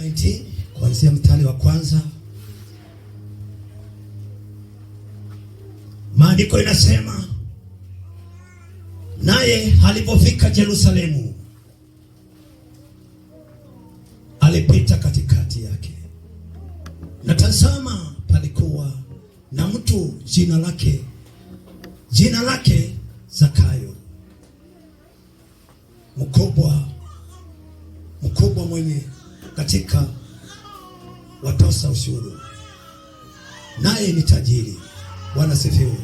19 kuanzia mstari wa kwanza. Maandiko inasema, naye alipofika Yerusalemu alipita katikati yake, na tazama palikuwa na mtu jina lake Zakayo, mkubwa mwenye katika watoza ushuru, naye ni tajiri. Bwana sifiwe.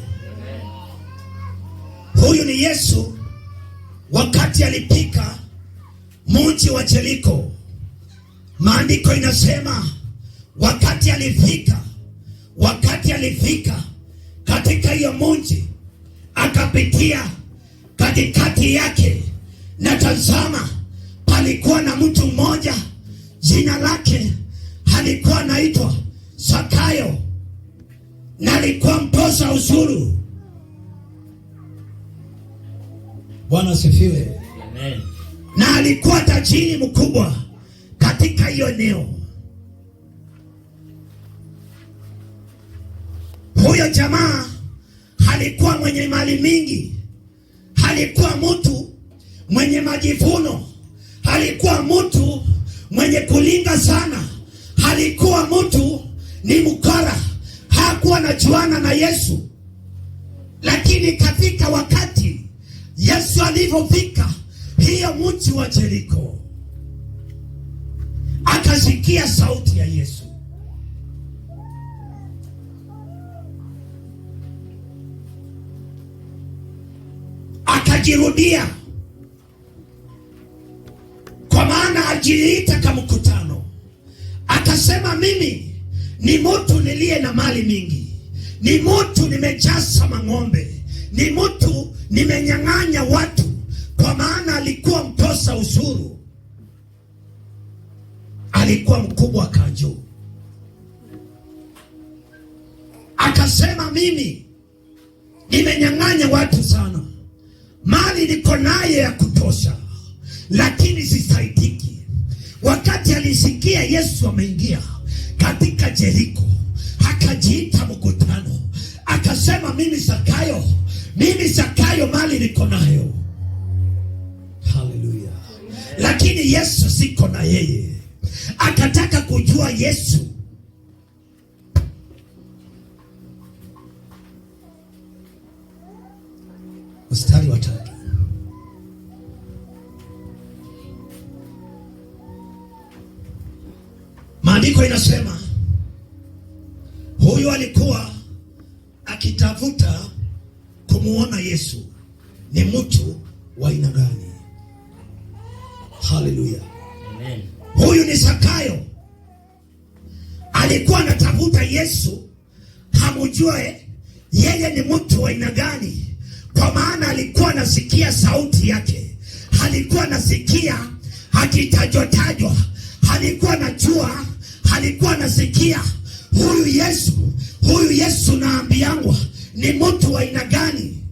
Huyu ni Yesu wakati alipika mji wa Yeriko. Maandiko inasema wakati alifika katika hiyo mji, akapitia katikati yake, na tazama palikuwa na mtu mmoja jina lake alikuwa anaitwa Zakayo, na alikuwa mtoza ushuru. Bwana sifiwe. Amen. Na alikuwa tajiri mkubwa katika hiyo eneo. Huyo jamaa alikuwa mwenye mali mingi, alikuwa mtu mwenye majivuno, alikuwa mtu mwenye kulinga sana, alikuwa mtu ni mkora, hakuwa na juana na Yesu. Lakini katika wakati Yesu alipofika hiyo mji wa Yeriko, akasikia sauti ya Yesu. Akajirudia, kwa maana ajiita kama mkutano. Akasema, mimi ni mtu niliye na mali mingi, ni mtu nimejaza mang'ombe, ni mtu nimenyang'anya watu. Kwa maana alikuwa mtoza ushuru, alikuwa mkubwa kajuu. Akasema, mimi nimenyang'anya watu sana, mali niko naye ya kutosha, lakini sisaidiki. Wakati alisikia Yesu ameingia katika Yeriko, akajiita mkutano, akasema, mimi Zakayo mali niko nayo. Haleluya. Lakini Yesu siko na yeye. Akataka kujua Yesu. Mstari wa 3. Maandiko inasema huyu alikuwa akitafuta kumuona Yesu ni mtu wa aina gani. Haleluya. Amen. Huyu ni Zakayo, alikuwa anatafuta Yesu hamjue yeye ni mtu wa aina gani, kwa maana alikuwa anasikia sauti yake, alikuwa anasikia akitajwa, alikuwa anajua, alikuwa anasikia huyu Yesu naambiangwa ni mtu wa aina gani.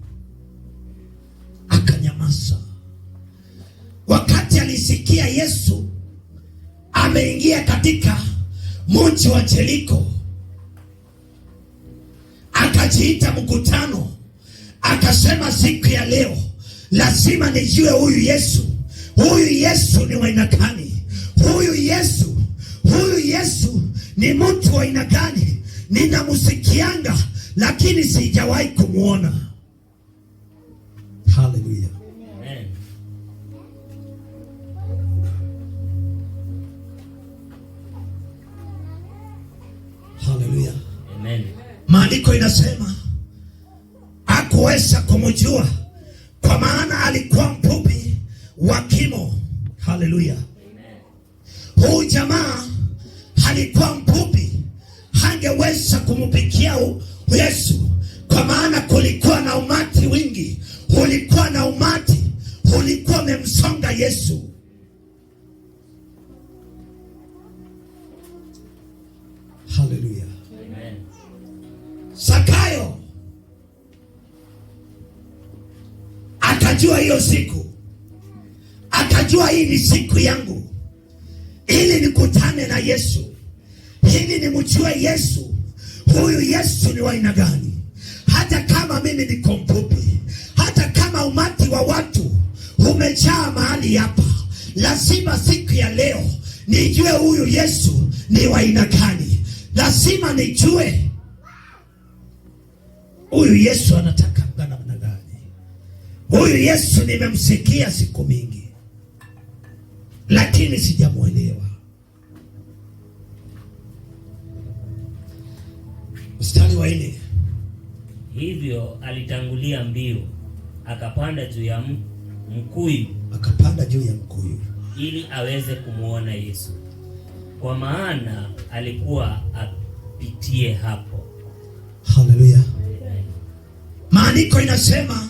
Akanyamaza. Wakati alisikia Yesu ameingia katika mji wa Yeriko, akajiita mkutano, akasema, siku ya leo lazima nijue huyu Yesu ni wa aina gani, huyu Yesu ni mtu wa aina gani. Ninamsikianga lakini sijawahi kumuona. Haleluya. Amen. Haleluya. Amen. Maandiko inasema hakuweza kumjua kwa maana alikuwa mfupi wa kimo. Haleluya. Huyu jamaa alikuwa mfupi, hangeweza kumpikia Yesu kwa maana kulikuwa na umati wingi, ulikuwa umemsonga Yesu. Haleluya. Amen. Zakayo akajua hiyo siku, akajua hii ni siku yangu ili nikutane na na Yesu ili nimjue Yesu, huyu Yesu ni wa aina gani. Hata kama mimi niko mfupi, hata kama umati wa watu umejaa mahali hapa, lazima siku ya leo nijue huyu Yesu ni wa aina gani. Lazima nijue huyu Yesu anataka namna gani. Huyu Yesu nimemsikia siku mingi, lakini sijamuelewa. Mstari wa 4. Hivyo alitangulia mbio, akapanda juu ya mkuyu, ili aweze kumwona Yesu, kwa maana alikuwa apitie hapo. Haleluya. Maandiko inasema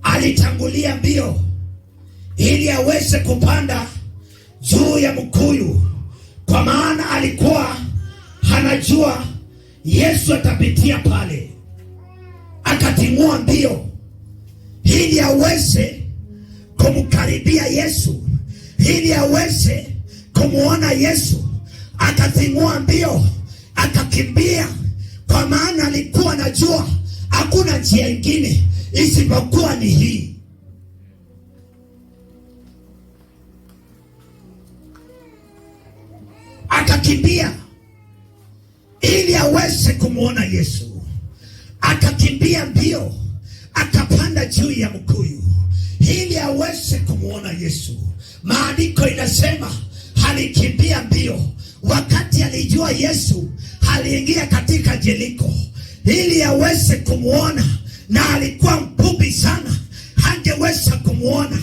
alitangulia mbio ili aweze kupanda juu ya mkuyu, kwa maana alikuwa anajua Yesu atapitia pale. Akatimua mbio ili aweze kumkaribia Yesu, ili aweze kumuona Yesu. Akatimua mbio, akakimbia, kwa maana alikuwa anajua hakuna njia nyingine isipokuwa ni hii. Akakimbia ili aweze kumuona Yesu. Akakimbia mbio, akapanda juu ya mkuyu ili aweze kumuona Yesu. Maandiko inasema alikimbia mbio. Wakati alijua Yesu, aliingia katika Jeriko ili aweze kumuona, na alikuwa mfupi sana, hangeweza kumuona.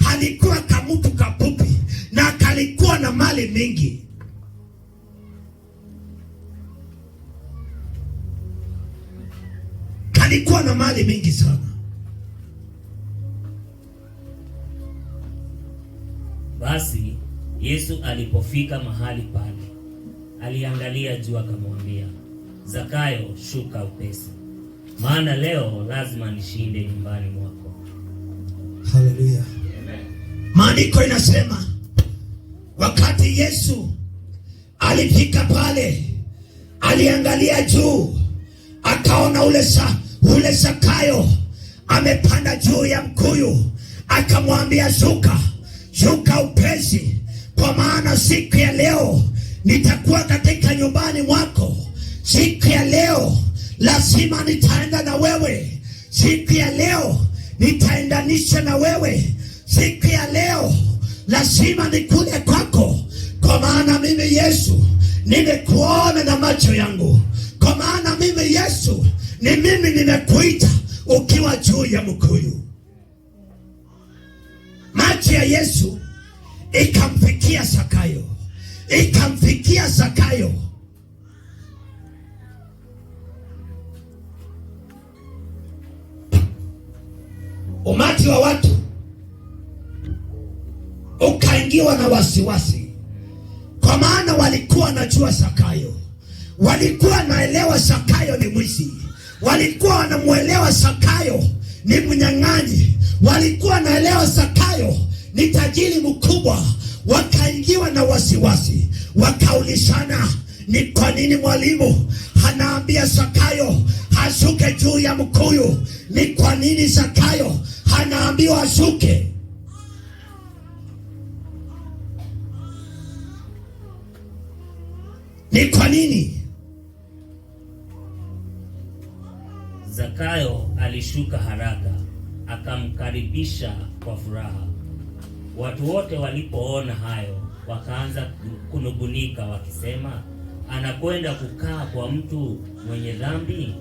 Alikuwa kamutu kafupi na kalikuwa na mali mingi. Alikuwa na mali mingi sana. Basi Yesu alipofika mahali pale, aliangalia juu, akamwambia, Zakayo, shuka upesi, maana leo lazima nishinde nyumbani mwako. Haleluya. Amen. Maandiko inasema wakati Yesu alifika pale, aliangalia juu, akaona ule Zakayo amepanda juu ya mkuyu. Akamwambia, shuka upesi, kwa maana siku ya leo nitakuwa katika nyumbani mwako. Siku ya leo lazima nitaenda na wewe. Siku ya leo nitaendanisha na wewe. Siku ya leo lazima nikuje kwako, kwa maana mimi Yesu nimekuona na macho yangu. Kwa maana mimi Yesu ni mimi nimekuita ukiwa juu ya mkuyu. Macho ya Yesu ikamfikia Zakayo. Umati wa watu ukaingiwa na wasiwasi, kwa maana walikuwa najua Zakayo, walikuwa naelewa Zakayo ni mwizi, walikuwa wanamuelewa Zakayo ni mnyang'anyi, walikuwa naelewa Zakayo ni tajiri mkubwa. Wakaingiwa na wasiwasi, wakaulizana, ni kwa nini mwalimu anaambia Zakayo ashuke juu ya mkuyu? Ni kwa nini Zakayo anaambiwa ashuke? Ni kwa nini? Zakayo alishuka haraka, akamkaribisha kwa furaha. Watu wote walipoona hayo, wakaanza kunugunika wakisema, anakwenda kukaa kwa mtu mwenye dhambi.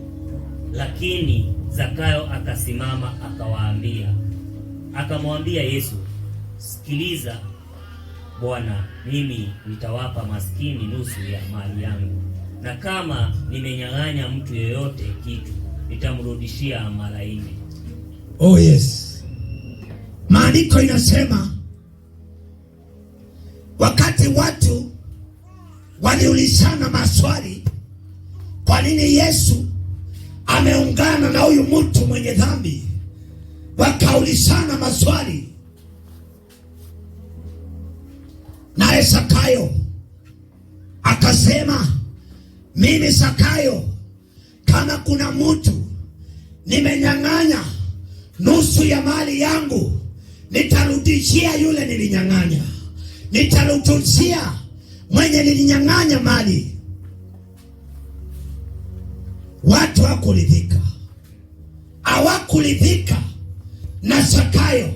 Lakini Zakayo akasimama, akamwambia Yesu, sikiliza Bwana, mimi nitawapa maskini nusu ya mali yangu, na kama nimenyang'anya mtu yeyote kitu, nitamrudishia mara 4. Oh yes. Maandiko inasema wakati watu waliulizana maswali, kwa nini Yesu ameungana na huyu mtu mwenye dhambi, wakaulizana maswali, naye Zakayo Akasema, mimi Zakayo, kama kuna mtu nimenyang'anya nusu ya mali yangu, nitarudishia yule nilinyang'anya, nitarudishia mwenye nilinyang'anya mali. Watu hawakuridhika na Zakayo,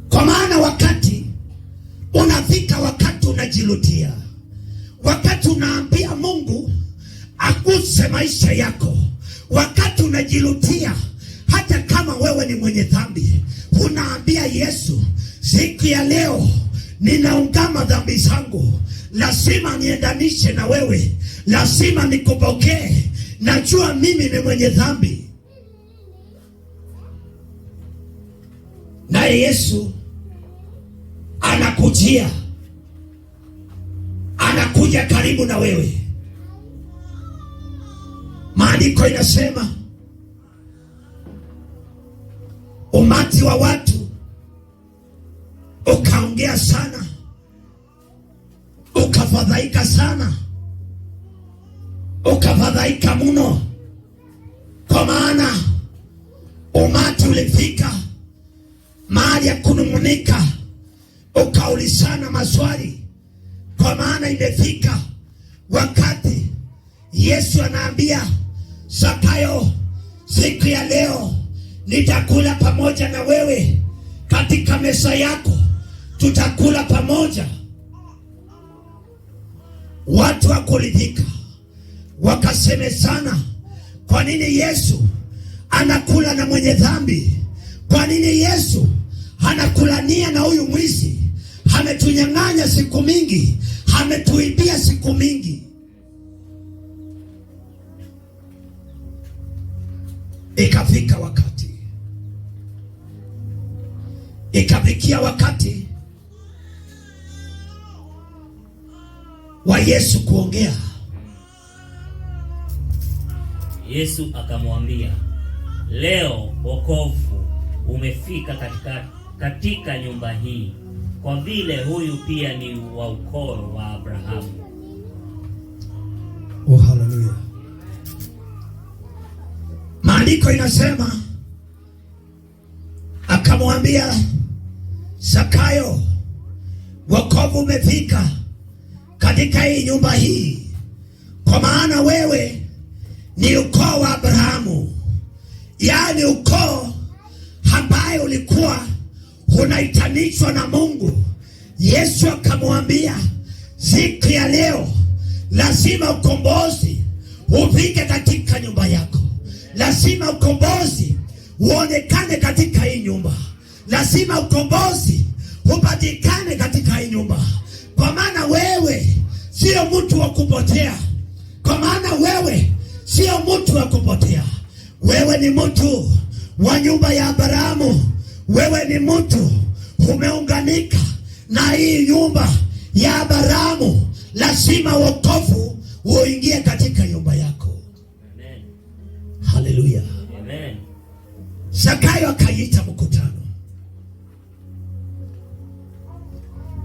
kwa maana wakati unafika, wakati unajirudia, wakati unaambia Mungu aguse maisha yako, wakati unajirudia, hata kama wewe ni mwenye dhambi, unaambia Yesu, siku ya leo ninaungama dhambi zangu, lazima niendanishe na wewe, lazima nikupokee, najua mimi ni mwenye dhambi. Naye Yesu anakujia, anakuja karibu na wewe. Maandiko inasema umati wa watu ukaongea sana, ukafadhaika sana, ukafadhaika mno, kwa maana umati ulifika mahali ya kunung'unika, ukaulizana maswali, kwa maana imefika wakati Yesu anaambia Zakayo, siku ya leo nitakula pamoja na wewe katika meza yako, tutakula pamoja. Watu wakuridhika, wakasemezana, kwa nini Yesu anakula na mwenye dhambi? Kwa nini Yesu anakulania na huyu mwizi? Ametunyang'anya siku mingi, ametuibia siku mingi. Ikafikia wakati wa Yesu kuongea. Yesu akamwambia, leo wokovu umefika katika nyumba hii, kwa vile huyu pia ni wa ukoo wa Abrahamu. Oh, haleluya. Maandiko inasema akamwambia Zakayo, wokovu umefika katika hii nyumba hii, kwa maana wewe ni ukoo wa Abrahamu, yaani ukoo ambaye ulikuwa unaitanishwa na Mungu. Yesu akamwambia, siku ya leo lazima ukombozi ufike katika nyumba yako, lazima ukombozi uonekane katika hii nyumba, lazima ukombozi upatikane katika hii nyumba, kwa maana wewe sio mtu wa kupotea, kwa maana wewe sio mtu wa kupotea. Wewe ni mtu wa nyumba ya Abrahamu, wewe ni mtu umeunganika na hii nyumba ya Abrahamu, lazima wokovu uingie katika nyumba yako. Amen. Haleluya. Amen. Zakayo akaita mkutano,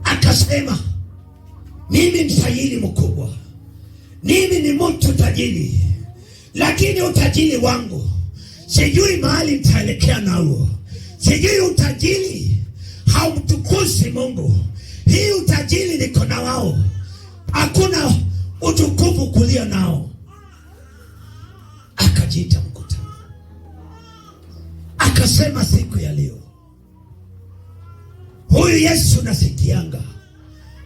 akasema, mimi ni tajiri mkubwa, mimi ni mtu tajiri, lakini utajiri wangu sijui mahali nitaelekea nao. Sijui utajiri haumtukuzi Mungu. Hii utajiri niko na wao, hakuna utukufu kulia nao. Akajiita mkutano, akasema, siku ya leo huyu Yesu nasikianga,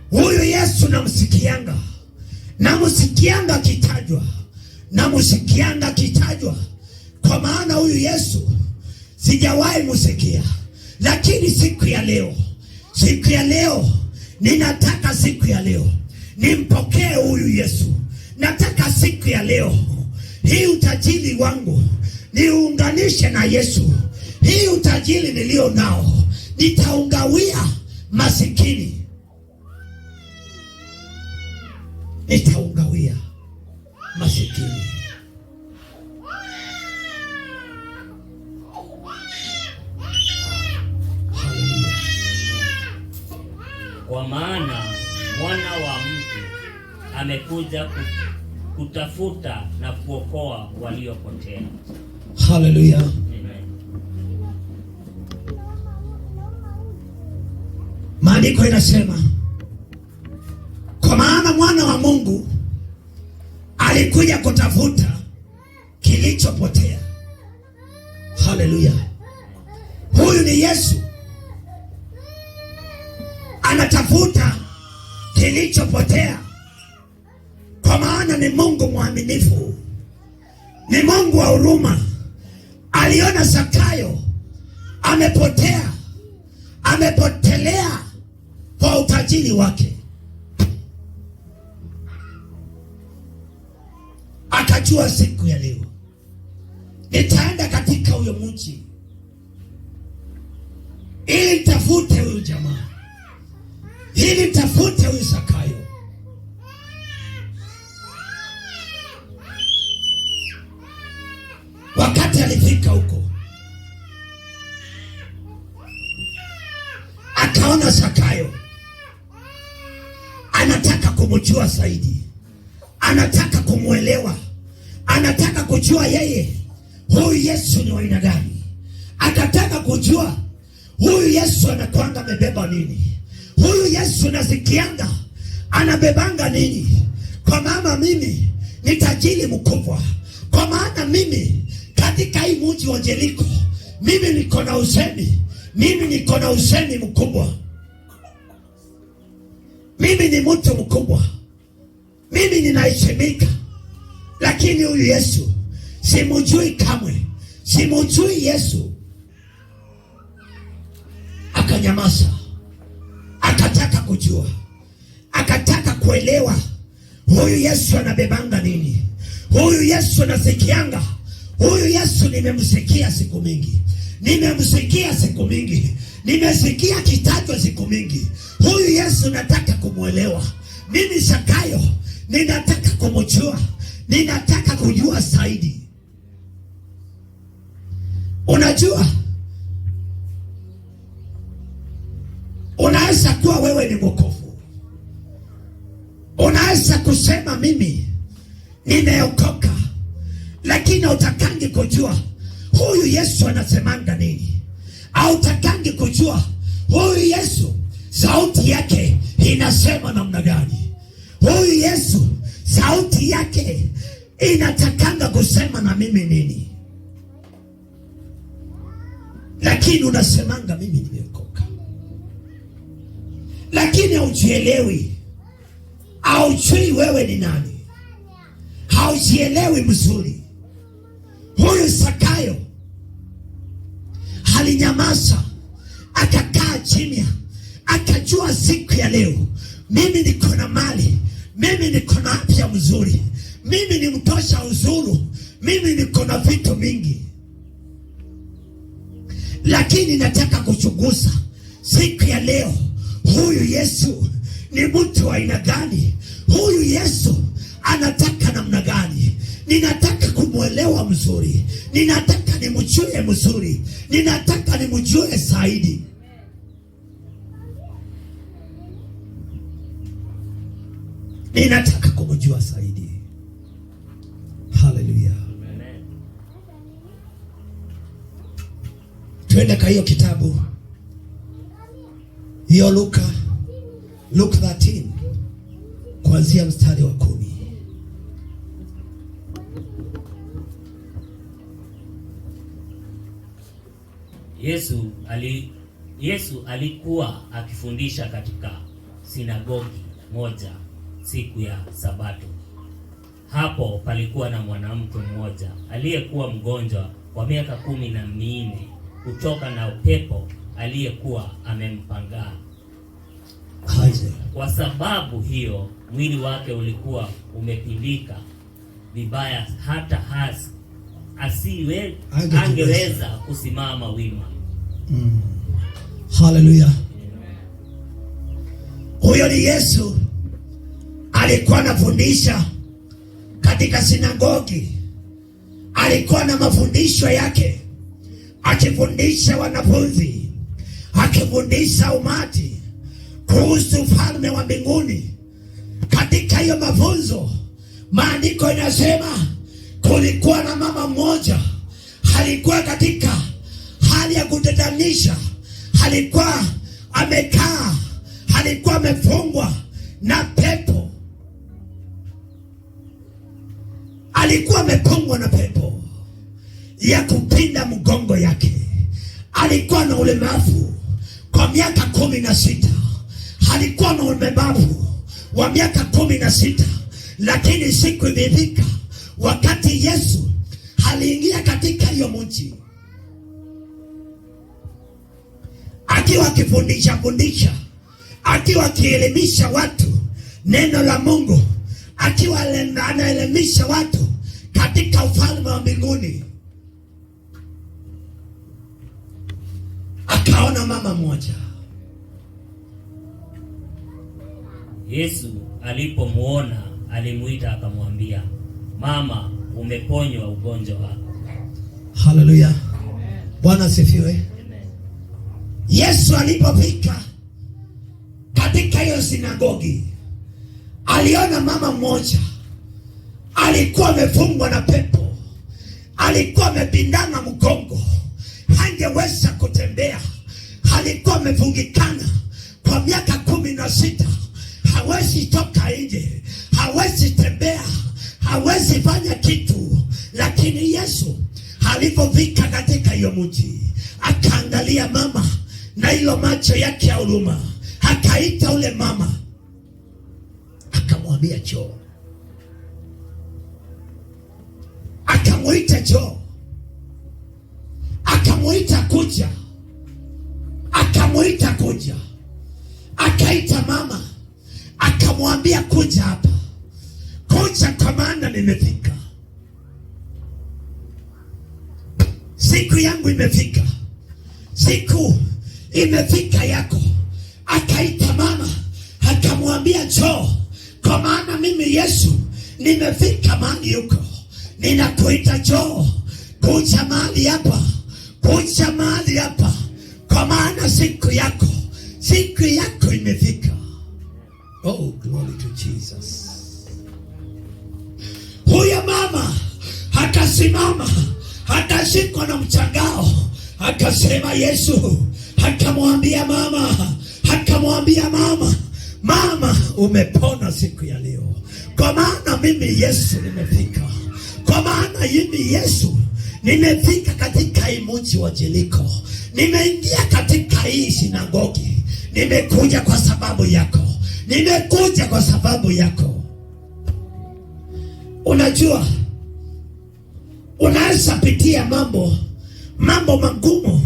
huyu Yesu namsikianga, namsikianga kitajwa, namsikianga kitajwa, kwa maana huyu Yesu sijawahi musikia. Lakini siku ya leo ninataka siku ya leo nimpokee huyu Yesu. Nataka siku ya leo hii utajiri wangu niunganishe na Yesu. Hii utajiri nilio nao nitaungawia masikini, nitaungawia masikini. kwa maana Mwana wa Mtu amekuja kutafuta na kuokoa waliopotea. Haleluya. Maandiko inasema, kwa maana Mwana wa Mungu alikuja kutafuta kilichopotea. Haleluya. Huyu ni Yesu, anatafuta kilichopotea, kwa maana ni Mungu mwaminifu, ni Mungu wa huruma. Aliona Zakayo amepotea, amepotelea kwa utajiri wake, akajua siku ya leo nitaenda katika huyo mji ili tafute huyu jamaa, ili tafute huyu Zakayo. Wakati alifika huko, akaona Zakayo anataka kumjua zaidi, anataka kumwelewa, anataka kujua yeye huyu Yesu ni wa aina gani. Akataka kujua huyu Yesu anakwanga amebeba nini, huyu Yesu nasikianga anabebanga nini. Kwa maana mimi ni tajiri mkubwa, kwa maana mimi katika hii mji wa Jeriko mimi niko na usemi, mimi niko na usemi mkubwa, mimi ni mtu mkubwa, mimi ninaheshimika. Lakini huyu Yesu simujui kamwe, simujui Yesu. Akanyamaza, akataka kujua, akataka kuelewa huyu Yesu anabebanga nini, huyu Yesu nasikianga, huyu Yesu nimemsikia siku mingi, nimemsikia siku mingi, nimesikia kitajwa siku mingi. Huyu Yesu nataka kumwelewa. Mimi Zakayo ninataka kumjua, ninataka kujua zaidi. Unajua, unaweza kuwa wewe ni mwokovu, unaweza kusema mimi nimeokoka, lakini utakangi kujua huyu Yesu anasemanga nini, au utakangi kujua huyu Yesu sauti yake inasema namna gani, huyu Yesu sauti yake inatakanga kusema na mimi nini. Lakini unasemanga mimi nimeokoka, lakini haujielewi, haujui wewe ni nani, haujielewi mzuri. Huyu Zakayo alinyamaza, akakaa chini, akajua siku ya leo mimi niko na mali, mimi niko na afya mzuri, mimi ni mtosha uzuru, mimi niko na vitu mingi. Lakini nataka kuchunguza siku ya leo, huyu Yesu ni mtu wa aina gani, huyu Yesu anataka namna gani. Ninataka kumwelewa mzuri, ninataka nimjue mzuri, ninataka nimjue zaidi. Ninataka kumjua zaidi. Haleluya. Tuende kwa hiyo kitabu hiyo Luke 13 kuanzia mstari wa 10. Yesu alikuwa akifundisha katika sinagogi moja siku ya Sabato. Hapo palikuwa na mwanamke mmoja aliyekuwa mgonjwa kwa miaka 14 kutoka na upepo aliyekuwa amempangaa. Kwa sababu hiyo mwili wake ulikuwa umepindika vibaya, hata angeweza kusimama wima. Haleluya. Huyo ni Yesu, alikuwa anafundisha katika sinagogi, alikuwa na mafundisho yake, akifundisha wanafunzi, akifundisha umati. kuhusu ufalme wa mbinguni. Katika hiyo mafunzo, maandiko inasema kulikuwa na mama mmoja, alikuwa katika hali ya kutatanisha, alikuwa amekaa, alikuwa amefungwa na pepo, alikuwa amepongwa na pepo ya kupinda mgongo yake. Alikuwa na ulemavu kwa miaka 16. Alikuwa na ulemavu wa miaka 16, lakini siku ilifika wakati Yesu aliingia katika hiyo mji, akiwa akifundisha, akiwa akielimisha watu neno la Mungu, akiwa anaelimisha watu katika ufalme wa mbinguni. Akaona mama mmoja. Yesu alipomuona alimuita akamwambia, mama, umeponywa ugonjwa wako. Haleluya. Bwana asifiwe. Yesu alipofika katika hiyo sinagogi, aliona mama mmoja alikuwa amefungwa na pepo, alikuwa amepindana mgongo, hangeweza kutembea, alikuwa amefungikana kwa miaka 16, hawezi toka nje, hawezi tembea, hawezi fanya kitu. Lakini Yesu alipofika katika hiyo mji, akaangalia mama na hilo macho yake ya huruma, akaita ule mama, akamwambia njoo. Akamuita njoo, akamuita kuja, akamuita kuja, akaita mama, akamwambia kuja hapa, kuja kwa maana nimefika, siku yangu imefika, siku imefika yako. Akaita mama, akamwambia njoo, kwa maana mimi Yesu nimefika mahali huko, ninakuita njoo, kuja mahali hapa, kuja mahali hapa, kwa maana siku yako imefika. Oh, glory to Jesus. Huyo mama akasimama, akashikwa na mchangao, akasema Yesu, akamwambia mama, mama, umepona siku ya leo, kwa maana mimi Yesu nimefika, kwa maana mimi Yesu nimefika katika hii mji wa Jeriko, nimeingia katika hii sinagogi, nimekuja kwa sababu yako, nimekuja kwa sababu yako. Unajua, unaweza pitia mambo magumu,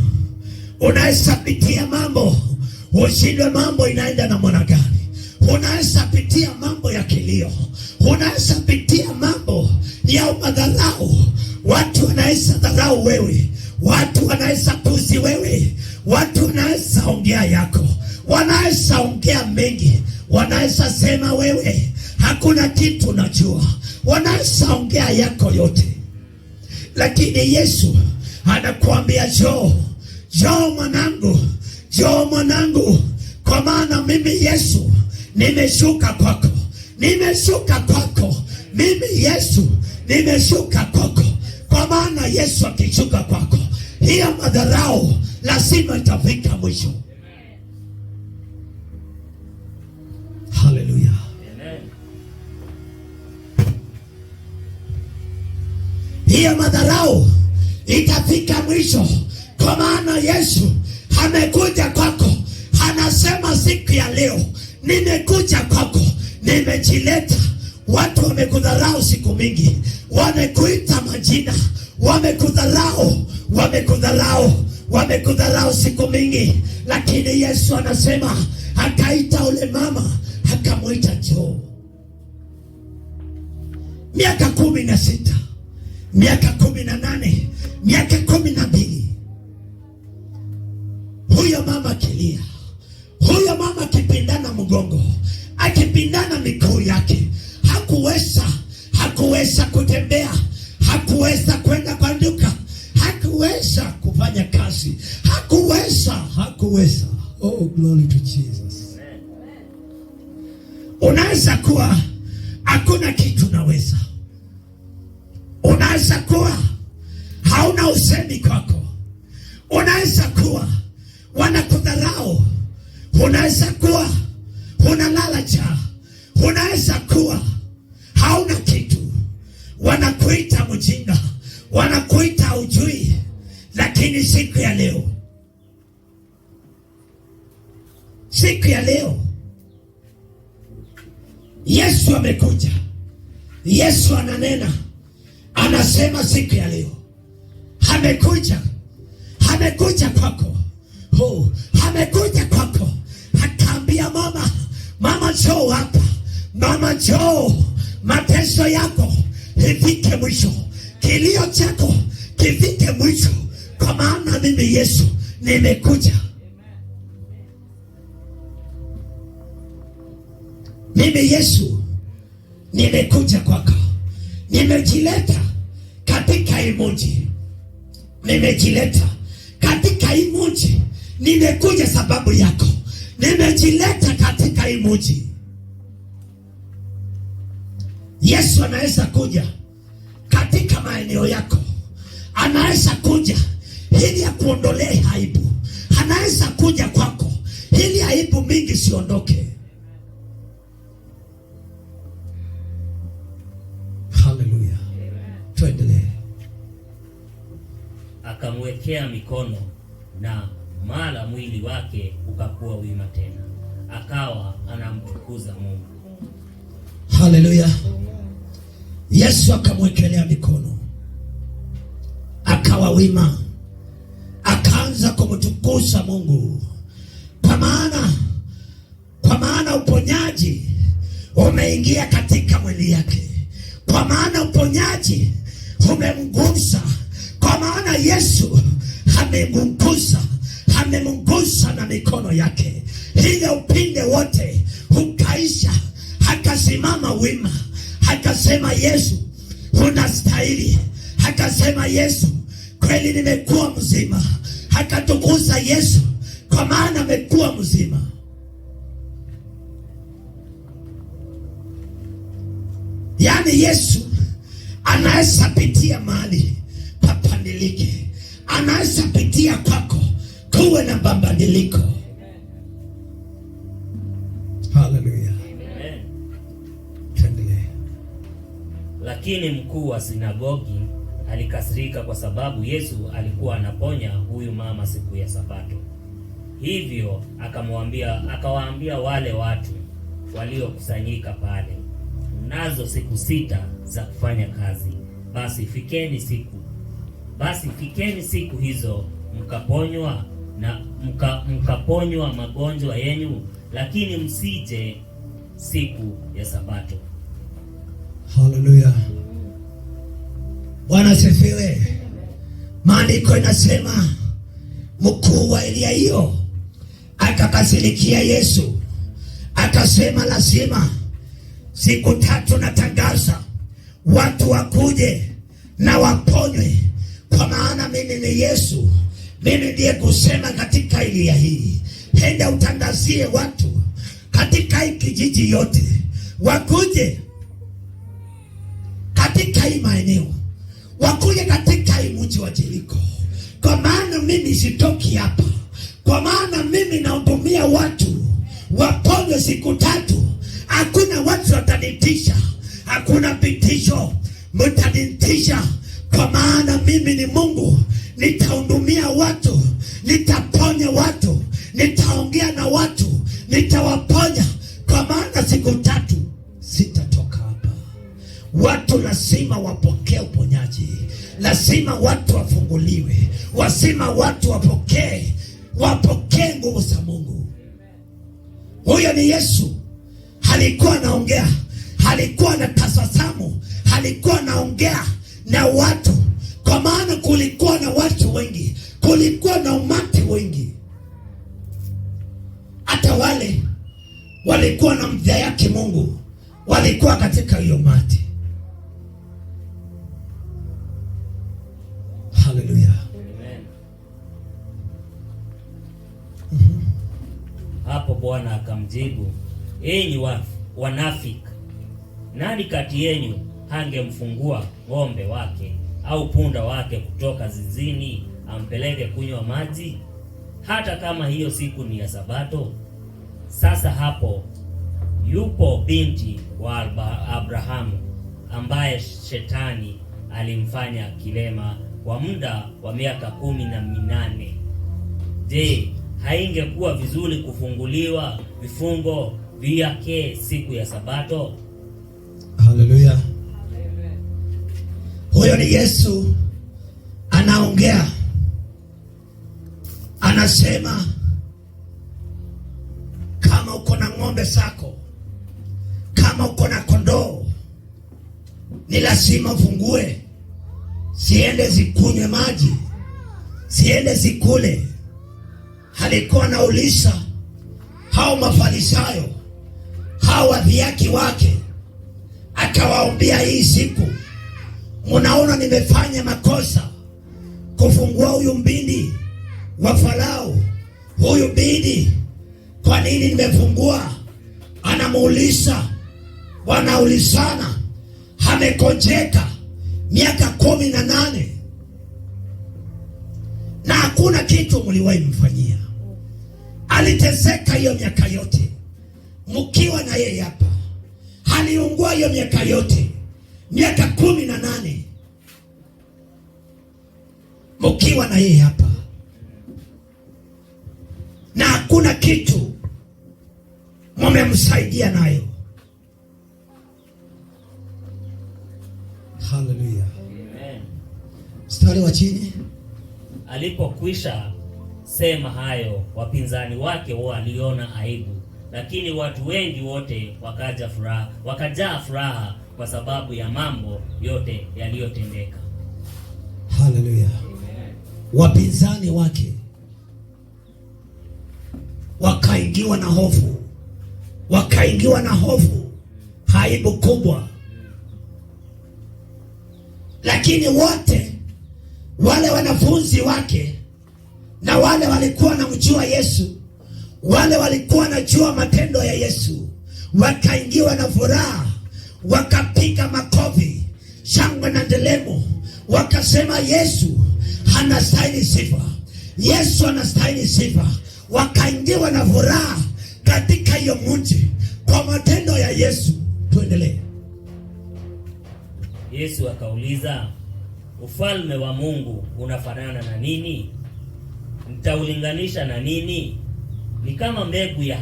unaweza pitia mambo ushindwe, mambo inaenda na mwana gani, unaweza pitia mambo ya kilio, unaweza pitia mambo ya madharau. Watu wanaweza dharau wewe, watu wanaweza puzi wewe, watu wanaweza ongea yako, wanaweza ongea mengi, wanaweza sema wewe hakuna kitu unajua, wanaweza ongea yako yote. Lakini Yesu anakuambia njoo, njoo mwanangu, njoo mwanangu, kwa maana mimi Yesu nimeshuka kwako, nimeshuka kwako, mimi Yesu nimeshuka kwako. Kwa maana Yesu akishuka kwako, hiyo madharau lazima itafika mwisho. Haleluya. Hiyo madharau itafika mwisho, kwa maana Yesu amekuja kwako. Anasema siku ya leo, nimekuja kwako, nimejileta. Watu wamekudharau siku mingi, wamekuita majina, wamekudharau siku mingi, lakini Yesu anasema, akaita ule mama, akamuita njoo. Miaka 16, miaka 18, miaka 12, huyo mama kilia, huyo mama akipindana mgongo, akipindana miguu yake, hakuweza kutembea, hakuweza kwenda kwa duka, hakuweza kufanya kazi, hakuweza. Oh, glory to Jesus. Unaweza kuwa hakuna kitu unaweza. Unaweza kuwa hauna usemi kwako. Unaweza kuwa wanakudharau. Unaweza kuwa unalala njaa. Unaweza kuwa hauna kitu. Wanakuita mjinga. Wanakuita ujui. Lakini siku ya leo Yesu amekuja. Yesu ananena, anasema siku ya leo amekuja kwako. Amekuja kwako. Akaambia mama njoo hapa. Mama njoo, mateso yako ifike mwisho. Kilio chako kifike mwisho. Kwa maana mimi Yesu nimekuja. Mimi Yesu nimekuja kwako. Nimejileta katika hii mji. Nimejileta katika hii mji. Nimekuja sababu yako. Nimejileta katika hii mji. Yesu anaweza kuja katika maeneo yako. Anaweza kuja ili akuondolee aibu. Anaweza kuja kwako ili aibu mingi siondoke. Haleluya. Tuendelee. Akamwekea mikono na mara mwili wake ukakuwa wima tena, akawa anamtukuza Mungu. Haleluya. Yesu akamwekelea mikono, akawa wima, akaanza kumtukuza Mungu. Kwa maana uponyaji umeingia katika mwili yake. Kwa maana uponyaji umemgusa. Kwa maana Yesu amemgusa na mikono yake. Ile upinde wote ukaisha. Akasimama wima. Akasema Yesu unastahili. Akasema Yesu kweli nimekuwa mzima. Akatukuza Yesu kwa maana amekuwa mzima. Yaani Yesu anaweza pitia mahali papandilike. Anaweza pitia kwako kuwe na mabadiliko. Haleluya. Amen. Tuendelee. Lakini mkuu wa sinagogi alikasirika kwa sababu Yesu alikuwa anaponya huyu mama siku ya Sabato. Hivyo akawaambia wale watu waliokusanyika pale, nazo siku 6 za kufanya kazi. Basi fikeni siku hizo mkaponywa magonjwa yenu, lakini msije siku ya Sabato. Haleluya. Bwana asifiwe. Maandiko inasema mkuu wa Elia hiyo akakasirikia Yesu. Akasema lazima siku 3 natangaza watu wakuje na waponywe. Kwa maana mimi ni Yesu. Mimi ndiye kusema katika Elia hii. Enda utangazie watu katika hii kijiji yote. Wakuje katika hii maeneo. Wakuje katika hii mji wa Jeriko. Kwa maana mimi sitoki hapa. Kwa maana mimi nahudumia watu waponywe siku 3. Hakuna watu watanitisha. Hakuna pitisho mtanitisha. Kwa maana mimi ni Mungu. Nitahudumia watu. Nitaponya watu. Nitaongea na watu. Nitawaponya. Kwa maana siku 3 sitatoka hapa. Watu lazima wapokee uponyaji. Lazima watu wafunguliwe. Lazima watu wapokee nguvu za Mungu. Huyo ni Yesu. Alikuwa anaongea. Alikuwa na tasasamu. Alikuwa anaongea na watu. Kwa maana kulikuwa na watu wengi. Kulikuwa na umati wengi. Hata wale walikuwa na mdha yake Mungu walikuwa katika hiyo umati. Haleluya. Amen. Hapo Bwana akamjibu, enyi wafu, wanafiki. Nani kati yenu hangemfungua ng'ombe wake au punda wake kutoka zizini ampeleke kunywa maji, hata kama hiyo siku ni ya Sabato? Sasa hapo yupo binti wa Abrahamu ambaye shetani alimfanya kilema kwa muda wa miaka 18. Je, haingekuwa vizuri kufunguliwa vifungo vyake siku ya Sabato? Haleluya. Huyo ni Yesu anaongea, anasema kama uko na ng'ombe zako, kama uko na kondoo, ni lazima ufungue, siende zikunywe maji, siende zikule. Alikuwa anauliza hao Mafarisayo, hao wadhiaki wake, akawaambia hii siku munaona nimefanya makosa kufungua huyu mbindi wa Farao, huyu binti, kwa nini nimefungua? Anamuuliza, wanaulizana, amekonjeka miaka 18 na hakuna kitu mliwahi mfanyia. Aliteseka hiyo miaka yote mkiwa na yeye hapa, aliungua hiyo miaka yote, miaka 18 mkiwa na yeye hapa, na hakuna kitu mmemsaidia nayo. Haleluya. Amen. Mstari wa chini. Alipokwisha sema hayo, wapinzani wake waliona aibu, lakini watu wengi wote wakajaa furaha kwa sababu ya mambo yote yaliyotendeka. Haleluya. Wapinzani wake wakaingiwa na hofu, aibu kubwa. Lakini wote wale wanafunzi wake na wale walikuwa wanamjua Yesu, wale walikuwa wanajua matendo ya Yesu, wakaingiwa na furaha, wakapiga makofi, shangwe na nderemo, wakasema Yesu anastahili sifa, Yesu anastahili sifa. Wakaingiwa na furaha katika hiyo mji kwa matendo ya Yesu. Tuendelee. Yesu akauliza, ufalme wa Mungu unafanana na nini? Mtaulinganisha na nini? Ni kama mbegu ya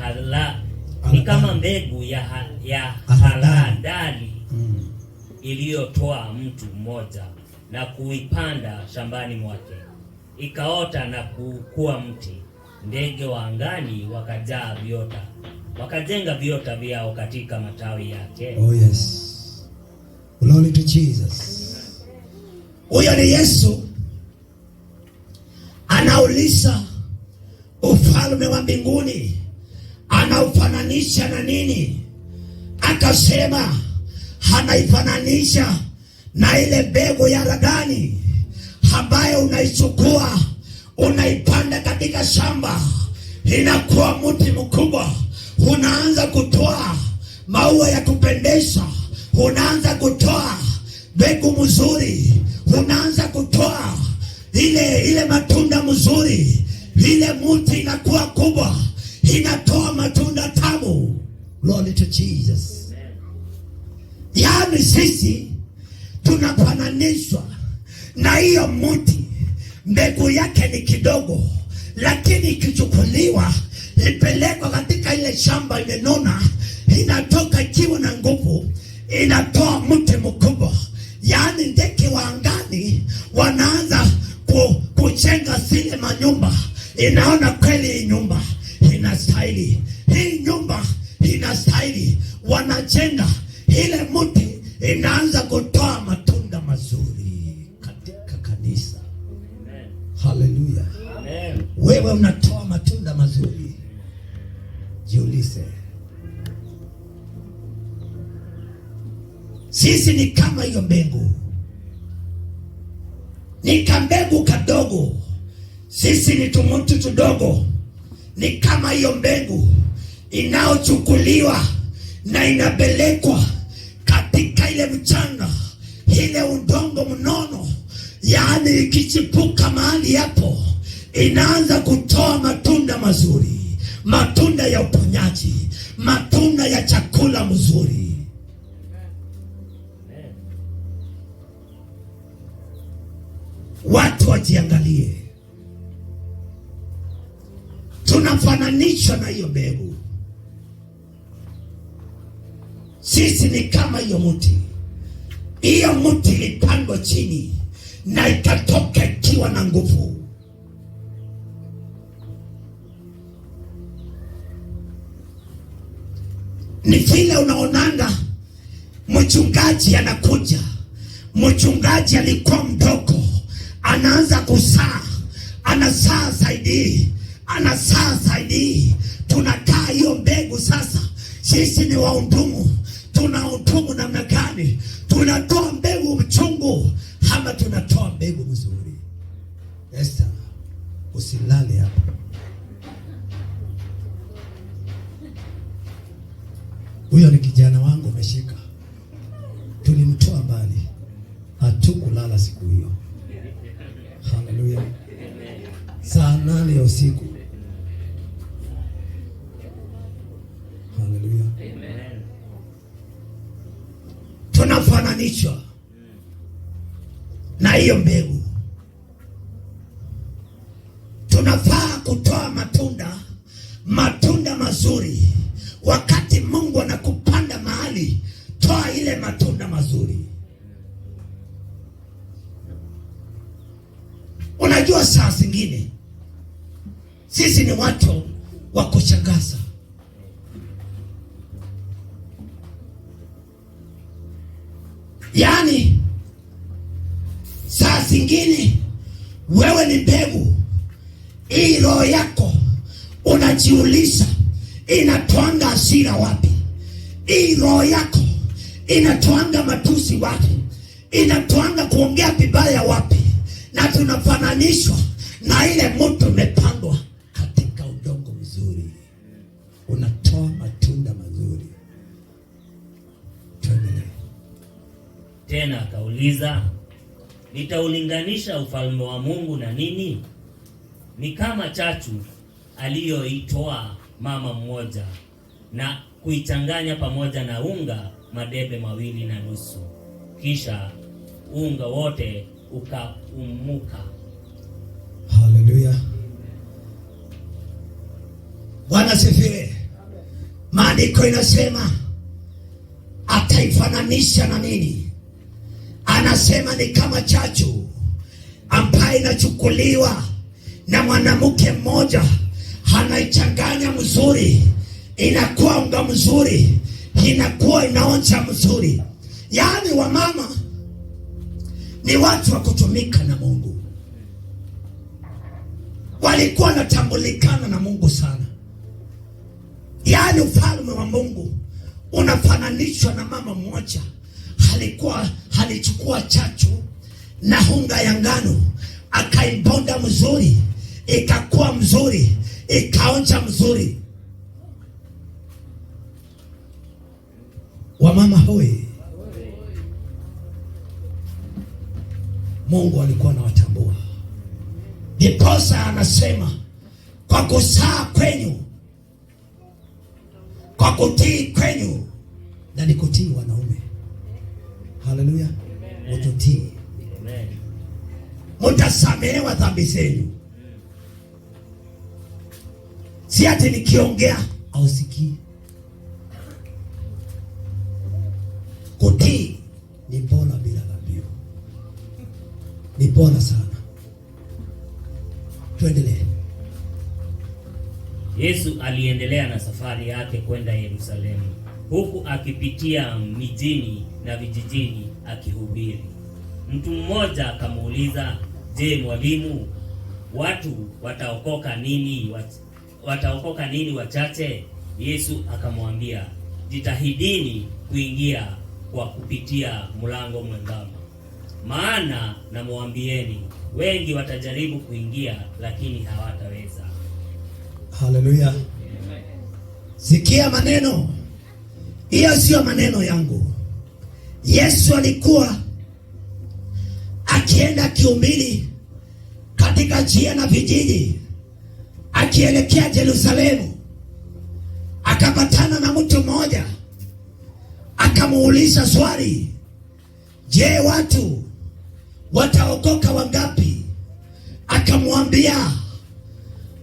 haradali iliyotoa mtu mmoja na kuipanda shambani mwake, ikaota na kukua mti. Ndege wa angani wakajenga viota vyao katika matawi yake. Oh yes. Glory to Jesus. Huyo ni Yesu anauliza ufalme wa mbinguni anaufananisha na nini? Akasema anaifananisha na ile mbegu ya haradali ambayo unaichukua unaipanda katika shamba, inakuwa mti mkubwa, unaanza kutoa maua ya kupendeza, unaanza kutoa mbegu mzuri, unaanza kutoa ile matunda mzuri, ile mti inakuwa kubwa, inatoa matunda tamu. Glory to Jesus. Yaani sisi tunafananishwa na hiyo mti, mbegu yake ni kidogo, lakini ikichukuliwa ipelekwa katika ile shamba imenona, inatoka ikiwa na nguvu, inatoa mti mkubwa. Yaani ndege wa angani wanaanza kujenga zile manyumba, inaona kweli hii nyumba inastahili, hii nyumba inastahili, wanajenga ile mti, inaanza kutoa matunda mazuri katika kanisa. Amen. Haleluya. Amen. Wewe unatoa matunda mazuri, jiulize. Sisi ni kama hiyo mbegu, ni kambegu kadogo. Sisi ni tumutu tudogo, ni kama hiyo mbegu inaochukuliwa na inapelekwa katika ile mchanga, ile udongo mnono, yaani ikichipuka mahali hapo inaanza kutoa matunda mazuri, matunda ya uponyaji, matunda ya chakula mzuri. Watu wajiangalie, tunafananishwa na hiyo mbegu. Sisi ni kama hiyo mti. Hiyo mti ilipandwa chini na ikatoka ikiwa na nguvu. Ni vile unaonanga mchungaji anakuja, mchungaji alikuwa mdogo, anaanza kusaa, anasaa zaidi, tunakaa hiyo mbegu sasa. Sisi ni wahudumu, tunahudumu namna gani? Tunatoa mbegu mchungu ama tunatoa mbegu mzuri? Esther, usilale hapo. Huyo ni kijana wangu umeshika. Tulimtoa mbali, hatukulala siku hiyo. Haleluya. Saa 8 ya usiku. Haleluya. Amen. Tunafananishwa na hiyo mbegu. Tunafaa kutoa matunda mazuri. Wakati Mungu anakupanda mahali, toa ile matunda mazuri. Unajua, saa zingine sisi ni watu wa kushangaza. Yaani saa zingine wewe ni mbegu, hii roho yako unajiuliza inatwanga hasira wapi? Hii roho yako inatwanga matusi wapi? Inatwanga kuongea vibaya wapi? Na tunafananishwa na ile mtu umepandwa katika udongo mzuri, unatoa matunda mazuri. Tena akauliza, nitaulinganisha ufalme wa Mungu na nini? Ni kama chachu aliyoitoa mama mmoja na kuichanganya pamoja na unga madebe 2.5, kisha unga wote ukaumuka. Haleluya. Bwana sifiwe. Maandiko inasema ataifananisha na nini? Anasema ni kama chachu ambayo inachukuliwa na mwanamke mmoja, anaichanganya mzuri, inakuwa unga mzuri, inakuwa inaonja mzuri. Yaani wamama ni watu wa kutumika na Mungu. Walikuwa wanatambulikana na Mungu sana. Yaani ufalme wa Mungu unafananishwa na mama mmoja. Alichukua chachu na unga ya ngano, akaibonda mzuri, ikakuwa mzuri, ikaonja mzuri. Wamama hoi, Mungu alikuwa anawatambua. Ndiposa anasema kwa kuzaa kwenyu, kwa kutii kwenyu, na ni kutii wanaume. Haleluya. Mtutii. Amen. Mtasamehewa dhambi zenu. Si ati nikiongea au sikii. Kutii ni bora bila dhabihu. Ni bora sana. Tuendelee. Yesu aliendelea na safari yake kwenda Yerusalemu, huku akipitia mijini na vijijini akihubiri. Mtu mmoja akamuuliza, "Je, mwalimu, watu wataokoka nini wachache?" Yesu akamwambia, "Jitahidini kuingia kwa kupitia mlango mwembamba. Maana namwambieni, wengi watajaribu kuingia lakini hawataweza." Haleluya. Sikia maneno. Hiyo sio maneno yangu. Yesu alikuwa akienda kihubiri katika njia na vijiji akielekea Yerusalemu. Akapatana na mtu mmoja, akamuuliza swali, je, watu wataokoka wangapi?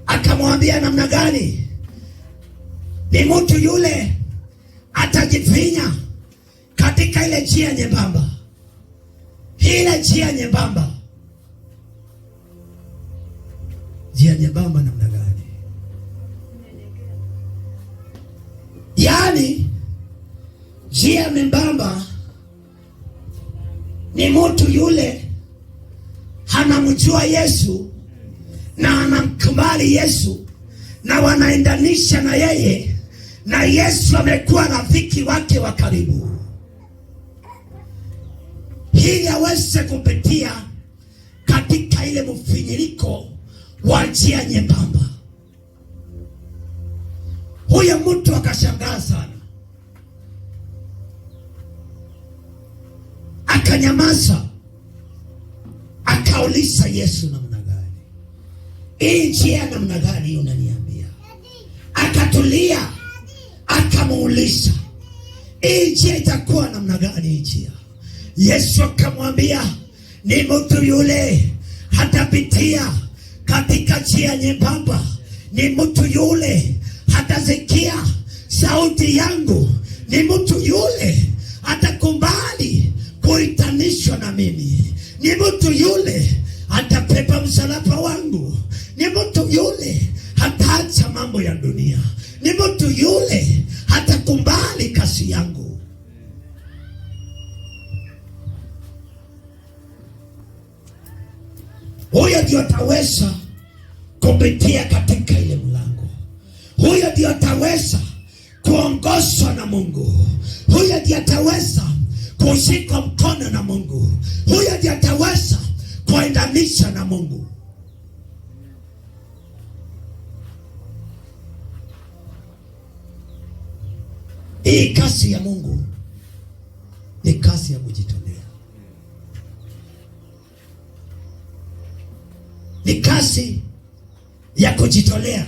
Akamwambia namna gani? Ni mtu yule atajifinya katika ile njia nyembamba. Ile njia nyembamba. Njia nyembamba namna gani? Yaani njia nyembamba ni mtu yule anamjua Yesu na anamkubali Yesu na wanaendanisha na yeye, na Yesu amekuwa rafiki wake wa karibu, ili aweze kupitia katika ile mfinyiliko wa njia nyembamba. Huyo mtu akashangaa sana, akanyamaza, akauliza Yesu, namna gani hii njia, namna gani unaniambia? Akatulia, akamuuliza hii njia itakuwa namna gani hii njia? Yesu akamwambia, ni mtu yule hatapitia katika njia nyembamba, ni mtu yule hatasikia sauti yangu, ni mtu yule hatakubali kuitanishwa na mimi, ni mtu yule hatapepa msalaba wangu, ni mtu yule hataacha mambo ya dunia, ni mtu yule hatakubali kazi yangu. Huyo ndio ataweza kupitia katika ile mlango. Huyo ndio ataweza kuongozwa na Mungu. Huyo ndio ataweza kushika mkono na Mungu. Huyo ndio ataweza kuendanisha na Mungu. Hii kazi ya Mungu ni kazi ya kujitolea. Ni kazi ya kujitolea.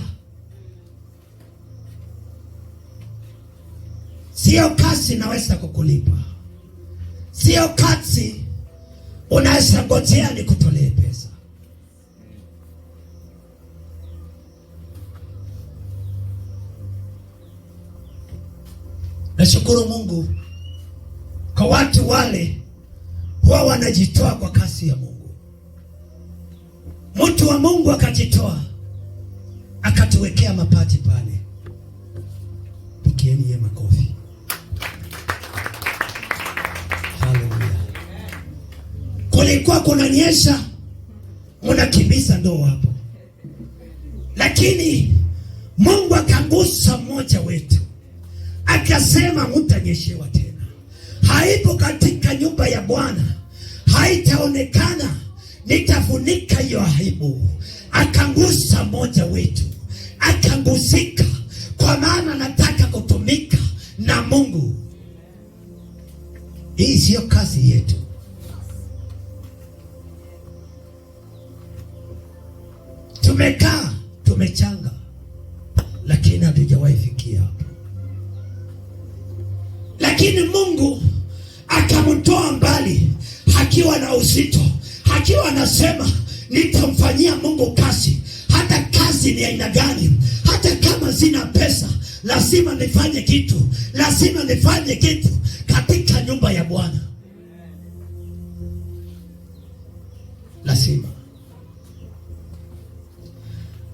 Sio kazi naweza kukulipa. Sio kazi unaweza ngojea nikutolee pesa. Nashukuru Mungu kwa watu wale huwa wanajitoa kwa kazi ya Mungu. Mtu wa Mungu akajitoa, akatuwekea mapati pale. Pigieni yeye makofi. Haleluya. Kulikuwa kunanyesha, mnakimbiza ndoo hapo, lakini Mungu akangusa mmoja wetu, akasema mtanyeshewa tena. Haipo katika nyumba ya Bwana, haitaonekana, nitafunika hiyo aibu. Akangusa mmoja wetu, akangusika, kwa maana nataka kutumika na Mungu. Hii sio kazi yetu. Tumekaa, tumechanga, lakini hatujawahi fikia hapo. Lakini Mungu akamtoa mbali, akiwa na uzito, akiwa anasema nitamfanyia Mungu kazi. Hata kazi ni aina gani, hata kama sina pesa, lazima nifanye kitu, lazima nifanye kitu katika nyumba ya Bwana. Lazima.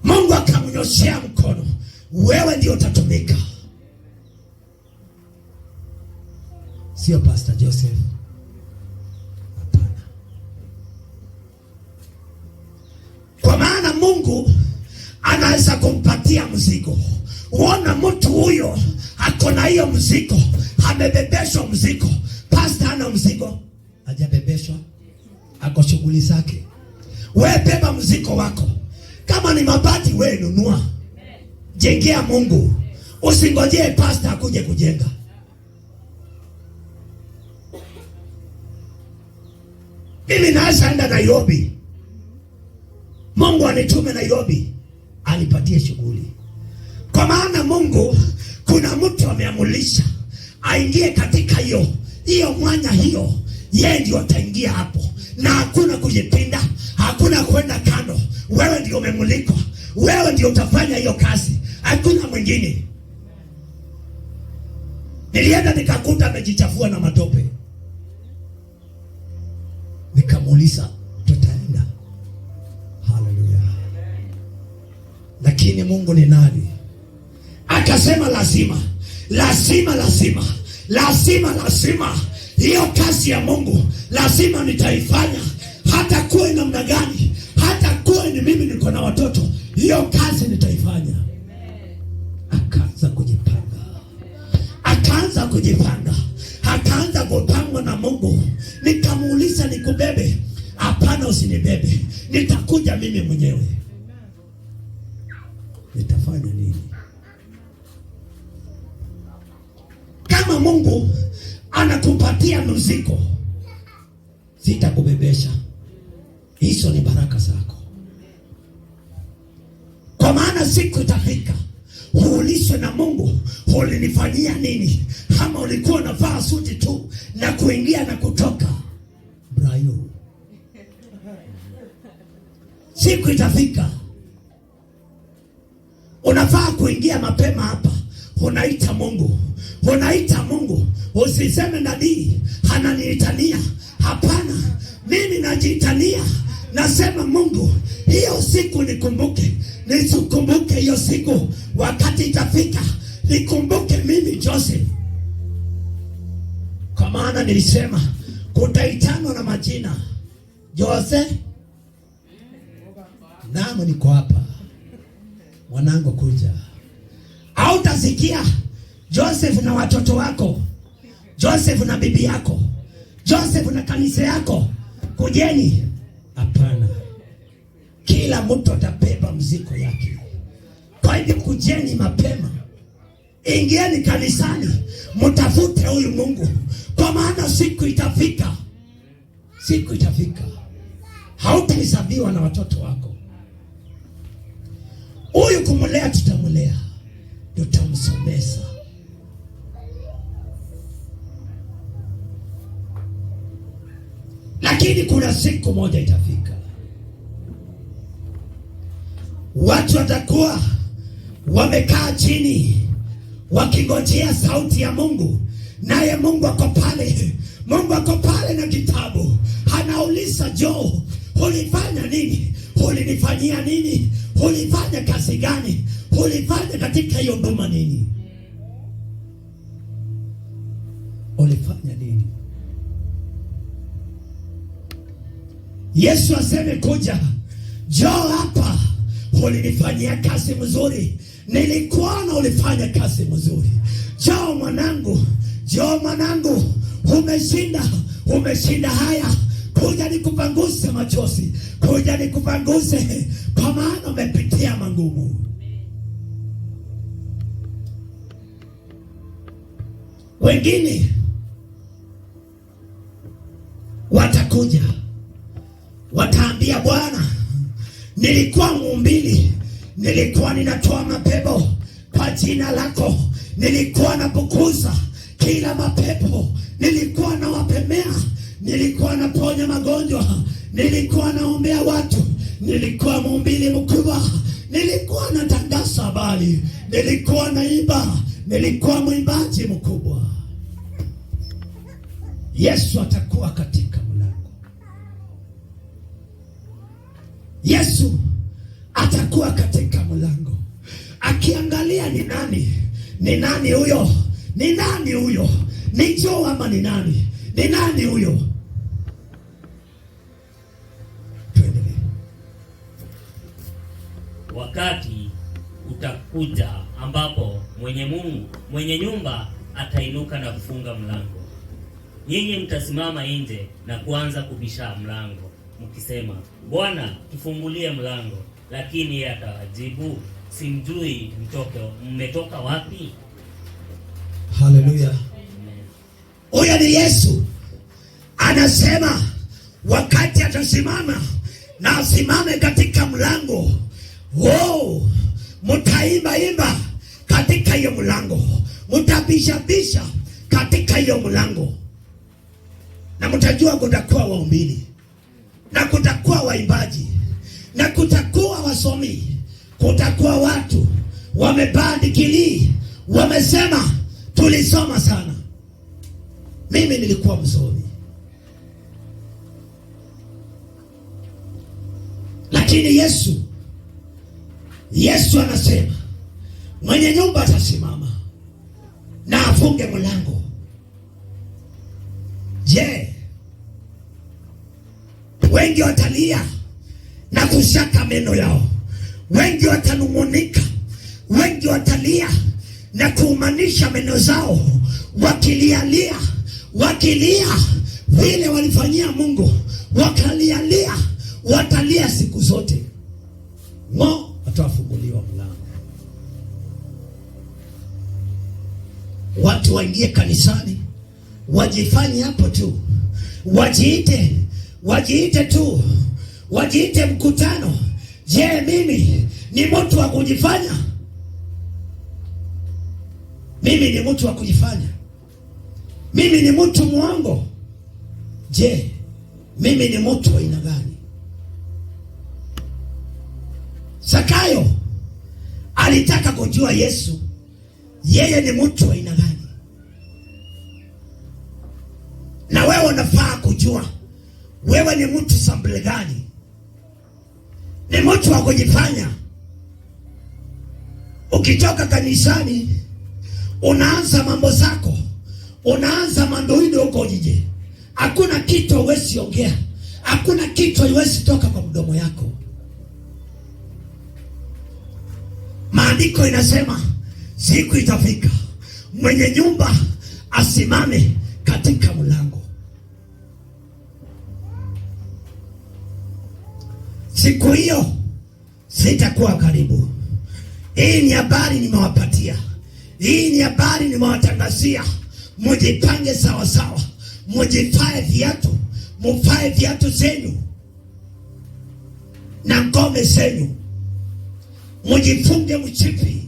Mungu akamnyoshea mkono, wewe ndio utatumika. Sio Pastor Joseph. Hapana. Kwa maana Mungu anaweza kumpatia mzigo. Uona mtu huyo ako na hiyo mzigo, amebebeshwa mzigo. Pastor ana mzigo, hajabebeshwa, ako shughuli zake. Wewe beba mzigo wako. Kama ni mabati, wewe nunua, jengea Mungu. Usingojee pastor akuje kujenga. Mimi naweza enda Nairobi, Mungu anitume Nairobi, anipatie shughuli. Kwa maana Mungu kuna mtu ameamulisha aingie katika hiyo mwanya hiyo, yeye ndio ataingia hapo, na hakuna kujipinda, hakuna kwenda kando. Wewe ndio umemulikwa, wewe ndio utafanya hiyo kazi, hakuna mwingine. Nilienda nikakuta amejichafua na matope, nikamuuliza tutaenda. Haleluya! Lakini Mungu ni nani? Akasema lazima hiyo kazi ya Mungu lazima nitaifanya, hata kuwe namna gani, hata kuwe ni mimi niko na watoto, hiyo kazi nitaifanya. Akaanza kupangwa na Mungu. Nikamuuliza, nikubebe? Hapana, usinibebe, nitakuja mimi mwenyewe. Nitafanya nini? Kama Mungu anakupatia mzigo, sitakubebesha. Hizo ni baraka zako, kwa maana siku itafika uulizwe na Mungu, ulinifanyia nini? Kama ulikuwa unavaa suti tu na kuingia na kutoka, Brayo, siku itafika unafaa kuingia mapema hapa. Unaita Mungu. Usiseme nabii ananiitania. Hapana, mimi najiitania. Nasema Mungu, hiyo siku nikumbuke. Nisikumbuke hiyo siku, wakati itafika nikumbuke mimi Joseph. Kwa maana nilisema kutaitanwa na majina. Joseph, namo niko hapa, mwanangu kuja. Au utasikia Joseph na watoto wako, Joseph na bibi yako, Joseph na kanisa yako, kujeni. Hapana, kila mtu atabeba mzigo yake. Kwa hivyo kujeni mapema, ingieni kanisani, mtafute huyu Mungu, kwa maana siku itafika, hautahesabiwa na watoto wako. Huyu kumulea tutamulea, tutamsomesa. Lakini kuna siku moja itafika, watu watakuwa wamekaa chini wakingojea sauti ya Mungu, naye Mungu ako pale na kitabu, anauliza, Jo, ulifanya nini? Ulinifanyia nini? Ulifanya kazi gani? Ulifanya katika hiyo huduma nini? Ulifanya nini? Yesu aseme kuja, Jo hapa, ulinifanyia kazi mzuri, nilikuona ulifanya kazi mzuri. Jo mwanangu, umeshinda haya. Kuja nikupanguse machozi, kuja nikupanguse, kwa maana umepitia magumu. Wengine watakuja wataambia, Bwana, nilikuwa mhubiri, nilikuwa ninatoa mapepo kwa jina lako, nilikuwa napukuza kila mapepo, nilikuwa nawapemea, nilikuwa naponya magonjwa, nilikuwa naombea watu, nilikuwa mhubiri mkubwa, nilikuwa natangaza habari, nilikuwa naimba, nilikuwa mwimbaji mkubwa. Yesu atakuwa katika mlango. Yesu atakuwa katika mlango, akiangalia ni nani? Ni nani huyo? Ni nani huyo? Ni Jo ama ni nani? Ni nani huyo? Tuendelee. Wakati utakuja ambapo mwenye nyumba atainuka na kufunga mlango. Nyinyi mtasimama nje na kuanza kubisha mlango, mkisema, Bwana, tufungulie mlango. Lakini yeye atawajibu, simjui mmetoka wapi? Haleluya. Huyo ni Yesu anasema, wakati atasimama na asimame katika mlango, oh, mtaimba imba katika hiyo mlango, mtabisha bisha katika hiyo mlango, na mtajua kutakuwa wahubiri na kutakuwa waimbaji na kutakuwa wasomi, kutakuwa watu wamevaa digrii, wamesema tulisoma sana. Mimi nilikuwa msomi, lakini Yesu anasema mwenye nyumba atasimama na afunge mlango. Je, wengi watalia na kushaka meno yao, wengi watanung'unika, wengi watalia na kuumanisha meno zao, wakilia vile walifanyia Mungu, wakalialia, watalia siku zote. Watafunguliwa mlango. Watu waingie kanisani, wajifanye hapo tu, wajiite tu, wajiite mkutano. Je, mimi ni mtu wa kujifanya? Mimi ni mtu wa kujifanya? Mimi ni mtu mwongo? Je, mimi ni mtu wa aina gani? Zakayo alitaka kujua Yesu, yeye ni mtu wa aina gani. Na wewe unafaa kujua wewe ni mtu sambule gani. Ni mtu wa kujifanya? Ukitoka kanisani unaanza mambo zako, unaanza mandoido huko jije, hakuna kitu huwezi ongea, hakuna kitu huwezi toka kwa mdomo yako. Maandiko inasema siku itafika mwenye nyumba asimame katika mlango. Siku hiyo sitakuwa karibu. Hii ni habari nimewapatia, hii ni habari nimewatangazia. Mujipange sawa sawa, mujifae viatu, mufae viatu zenyu na ngome zenyu, mujifunge mchipi,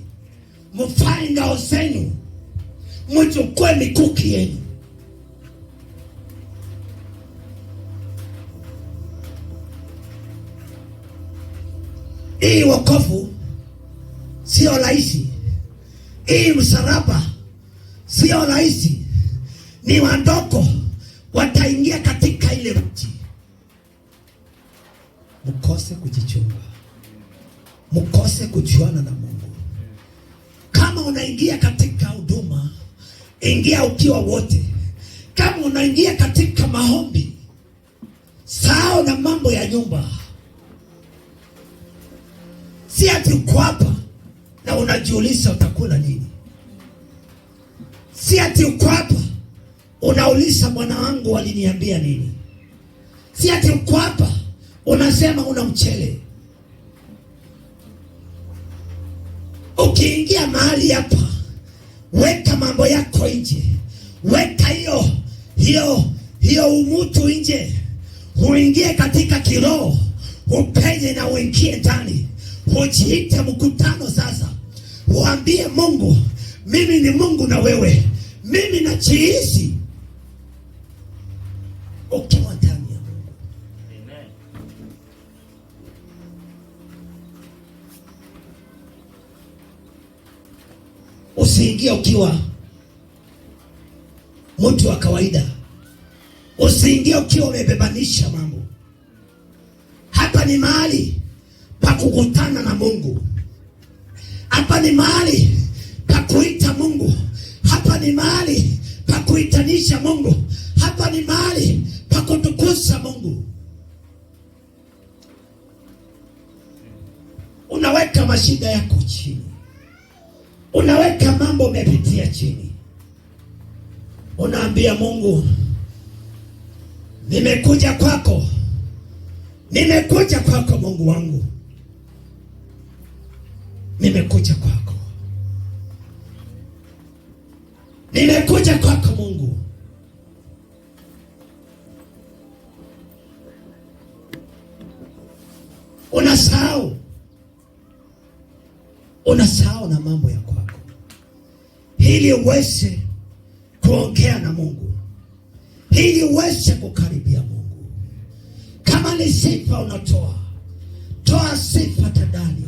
mufae ngao zenyu, mujukue mikuki yenu. Hii wokovu sio rahisi. Hii msalaba sio rahisi. Ni wandogo wataingia katika ile mti. Mkose kujichunga, mkose kujuana na Mungu. Kama unaingia katika huduma, ingia ukiwa wote. Kama unaingia katika maombi, sahau na mambo ya nyumba. Si ati uko hapa na unajiuliza utakula nini. Si ati uko hapa unauliza mwana wangu waliniambia nini. Si ati uko hapa unasema una mchele. Ukiingia mahali hapa, weka mambo yako nje. Weka hiyo umutu nje. Uingie katika kiroho, upenye na uingie ndani. Ujiite mkutano sasa. Uambie Mungu, mimi ni Mungu na wewe. Mimi najiishi ukiwa ndani ya Mungu. Amen. Usiingie ukiwa mtu wa kawaida. Usiingie ukiwa umebebanisha mambo. Hapa ni mahali pa kukutana na Mungu. Hapa ni mahali pa kuita Mungu. Hapa ni mahali pa kuitanisha Mungu. Hapa ni mahali pa kutukuza Mungu. Unaweka mashida yako chini. Unaweka mambo umepitia chini. Unaambia Mungu, nimekuja kwako. Nimekuja kwako Mungu wangu. Nimekuja kwako. Nimekuja kwako Mungu. unasahau na mambo ya kwako, ili uweze kuongea na Mungu, ili uweze kukaribia Mungu. Kama ni sifa unatoa, toa sifa tadani,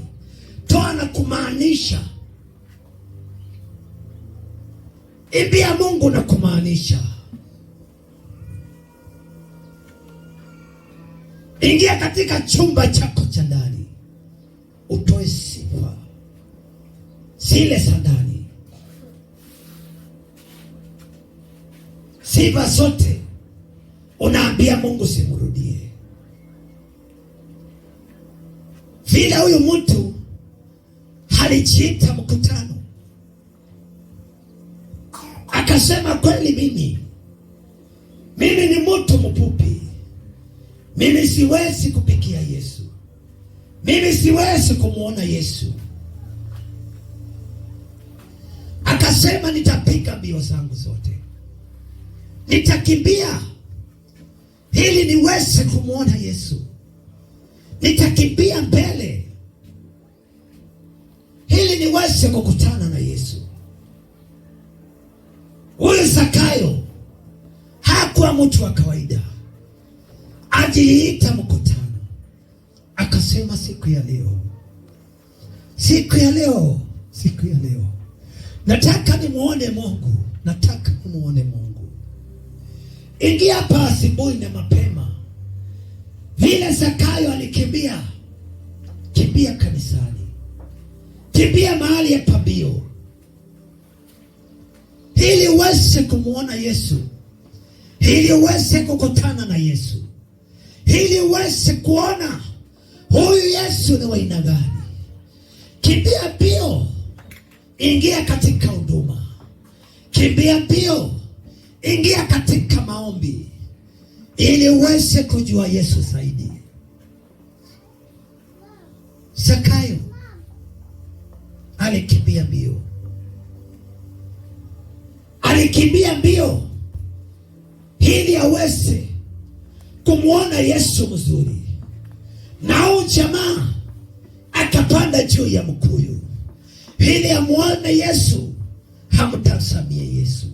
toa na kumaanisha. Imbia Mungu na kumaanisha. Ingia katika chumba chako cha ndani, utoe sifa zile za ndani, sifa zote unaambia Mungu simrudie. Vile huyu mtu alijiita mkutano, akasema kweli mimi ni mtu mfupi, mimi siwezi kupikia Yesu, mimi siwezi kumuona Yesu. Akasema nitapiga mbio zangu zote, nitakimbia ili niweze kumuona Yesu, nitakimbia mbele ili niweze kukutana na Yesu. Huyu Zakayo hakuwa mtu wa kawaida, ajiita mkutano. Akasema siku ya leo nataka nimuone Mungu, nataka nimuone Mungu. Ingia hapa asubuhi na mapema. Vile Zakayo alikimbia, kimbia kanisani, kimbia mahali ya pabio, ili uweze kumuona Yesu, ili uweze kukutana na Yesu, ili uweze kuona huyu Yesu ni wa aina gani. Kimbia mbio, ingia katika huduma. Kimbia mbio, ingia katika maombi, ili uweze kujua Yesu zaidi. Zakayo alikimbia mbio, alikimbia mbio ili aweze kumuona Yesu mzuri. Na huyu jamaa akapanda juu ya mkuyu ili amuone Yesu, hamtazamie Yesu,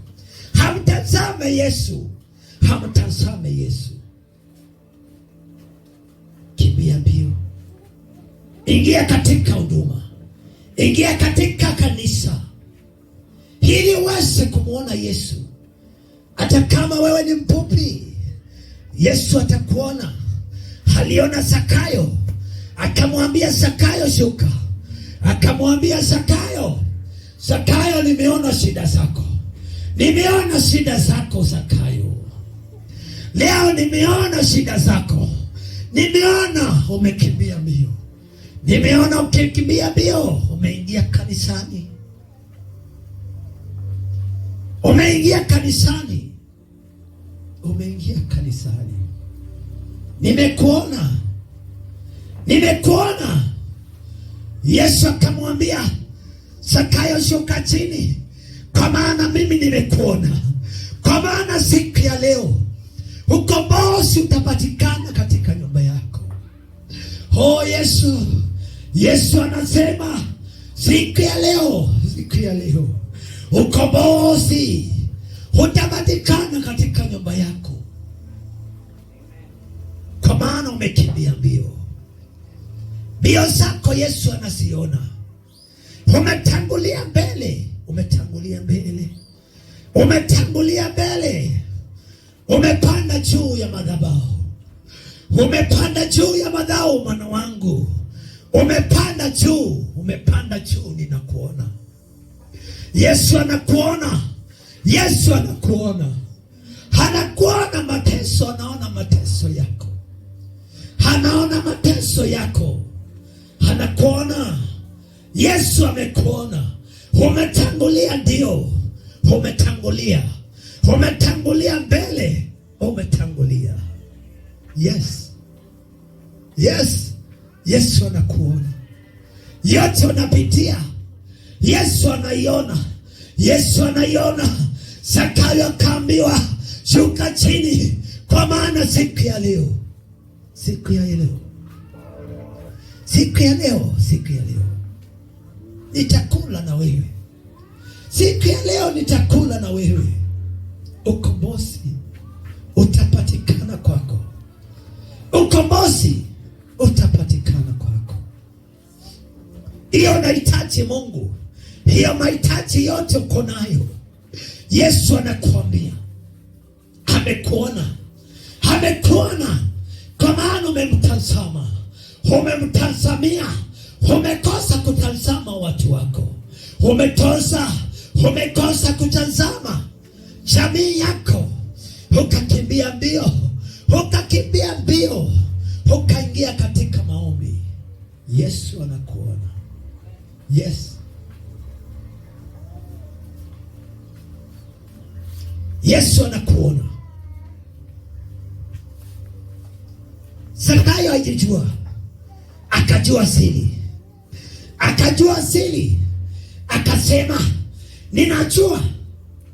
hamtazame Yesu, hamtazame Yesu. Kimbia mbio, ingia katika huduma, ingia katika kanisa, ili uweze kumuona Yesu. Hata kama wewe ni mfupi, Yesu atakuona. Aliona Zakayo, akamwambia Zakayo shuka. Akamwambia Zakayo, Zakayo, nimeona shida zako, nimeona shida zako Zakayo. Leo nimeona shida zako, nimeona umekimbia mbio, nimeona ukikimbia mbio, umeingia kanisani, umeingia kanisani, umeingia kanisani. Nimekuona. Yesu akamwambia Zakayo, shuka chini, kwa maana mimi nimekuona. Kwa maana siku ya leo ukombozi utapatikana katika nyumba yako. Oh Yesu anasema siku ya leo ukombozi utapatikana katika nyumba yako, kwa maana umekimbia mbio. Mbio zako Yesu anasiona. Umetangulia mbele. Umepanda juu ya madhabahu. Mwana wangu, umepanda juu, ninakuona. Yesu anakuona. Anakuona mateso, anaona mateso yako, anakuona. Yesu amekuona. Umetangulia, ndio umetangulia mbele, umetangulia. Yesu anakuona. Yote unapitia Yesu anaiona. Zakayo akaambiwa shuka chini, kwa maana siku ya leo Siku ya leo nitakula na wewe. Siku ya leo nitakula na wewe. Ukombozi utapatikana kwako. Ukombozi utapatikana kwako. Hiyo unahitaji Mungu. Hiyo mahitaji yote uko nayo. Yesu anakuambia amekuona. Kwa maana umemtazama. Umemtazamia. Umekosa kutazama watu wako. Umekosa kutazama jamii yako. Ukakimbia mbio. Ukaingia katika maombi. Yesu anakuona. Yes. Yesu anakuona. Zakayo alijua. Akajua siri. Akasema,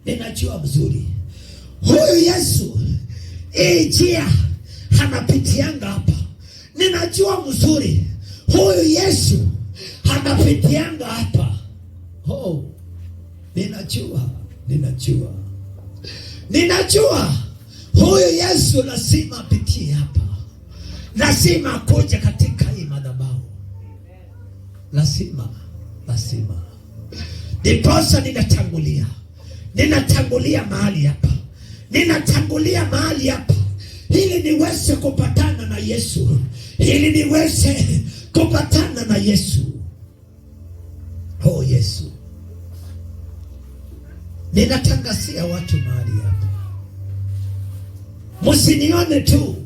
ninajua mzuri. Huyu Yesu njia anapitianga hapa. Ninajua mzuri. Huyu Yesu anapitianga hapa. Oh, ninajua. Huyu Yesu lazima apitie hapa. Lazima akuje katika hii madhabahu. Lazima. Ndiposa ninatangulia mahali hapa. Ili niweze kupatana na Yesu. Oh Yesu. Ninatangazia watu mahali hapa. Msinione tu.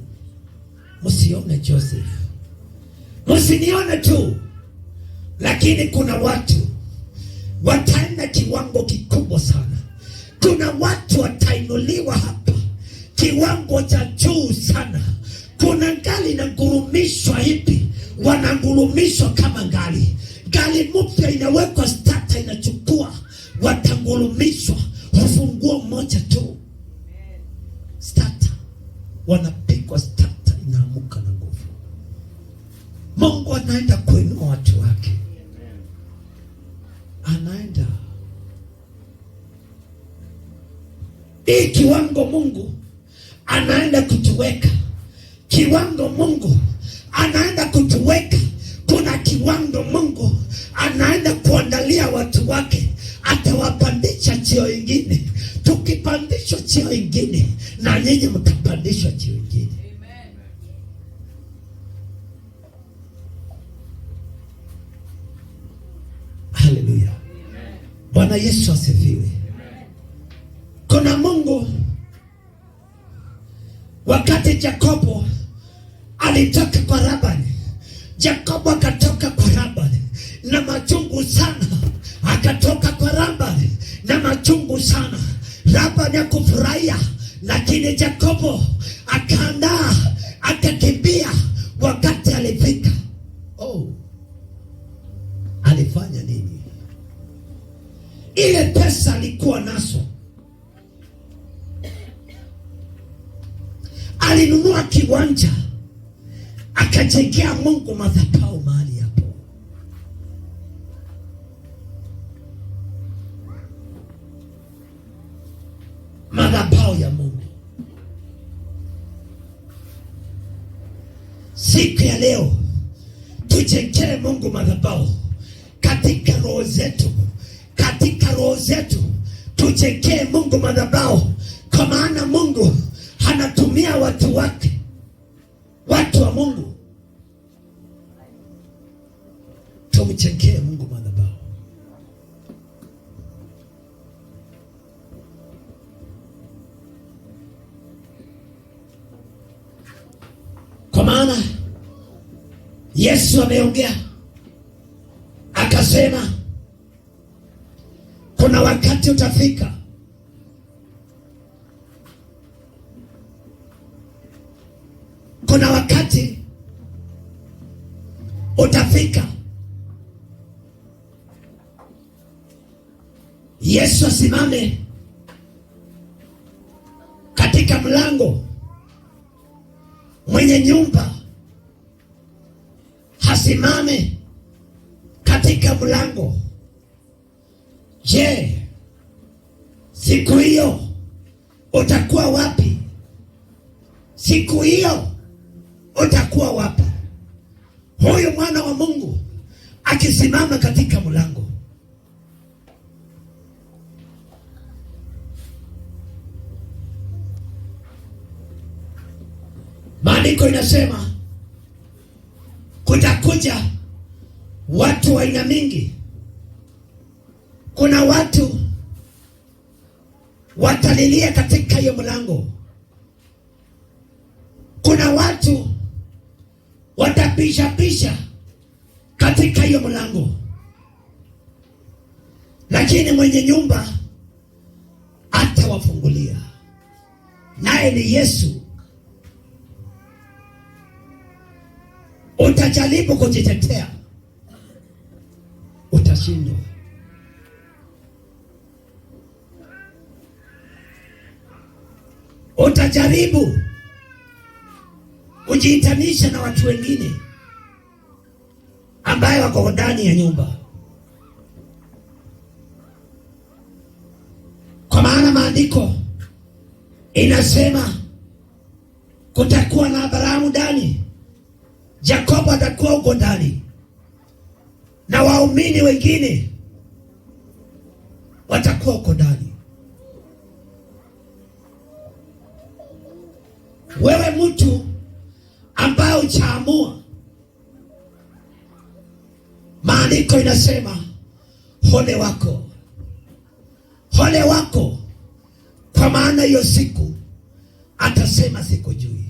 Msione Joseph. Msinione tu. Lakini kuna watu wataenda kiwango kikubwa sana. Kuna watu watainuliwa hapa kiwango cha juu sana. Kuna ngali inangurumishwa hivi. Wanangurumishwa kama ngali mpya inawekwa starter inachukua. Watangurumishwa ufunguo mmoja tu. Starter. Wanapigwa starter inaamuka na nguvu. Mungu anaenda kuinua watu wake. Anaenda. Hii kiwango Mungu anaenda kutuweka. Kuna kiwango Mungu anaenda kuandalia watu wake. Atawapandisha cheo ingine. Tukipandishwa cheo ingine, na nyinyi mtapandishwa cheo ingine. Haleluya. Bwana Yesu asifiwe. Kuna Mungu. Wakati Yakobo alitoka kwa Labani, Yakobo akatoka kwa Labani na machungu sana. Akatoka kwa Labani na machungu sana. Labani hakufurahia, lakini Yakobo akaandaa, akakimbia. Wakati alifika, alifanya nini? Ile pesa alikuwa nazo, alinunua kiwanja, akajengea Mungu madhabahu mahali hapo. Madhabahu ya Mungu. Siku ya leo tujengee Mungu madhabahu katika roho zetu, tujengee Mungu madhabahu, kwa maana Mungu anatumia watu wake, watu wa Mungu. Tumjengee Mungu madhabahu. Kwa maana Yesu ameongea akasema, kuna wakati utafika Yesu asimame katika mlango, mwenye nyumba asimame katika mlango. Je, siku hiyo utakuwa wapi? Siku hiyo utakuwa wapi? Huyu mwana wa Mungu akisimama katika mlango. Maandiko inasema kutakuja watu wa aina mingi. Kuna watu watalilia katika hiyo mlango. Kuna watu watapisha katika hiyo mlango, lakini mwenye nyumba atawafungulia, naye ni Yesu. Utajaribu kujitetea, utashindwa. Utajaribu kujiitanisha na watu wengine ambaye wako ndani ya nyumba, kwa maana maandiko inasema kutakuwa na Abrahamu ndani, Yakobo atakuwa huko ndani, na waumini wengine watakuwa huko ndani. Wewe mtu ambaye uchaamua, maandiko inasema ole wako, ole wako, kwa maana hiyo siku atasema sikujui,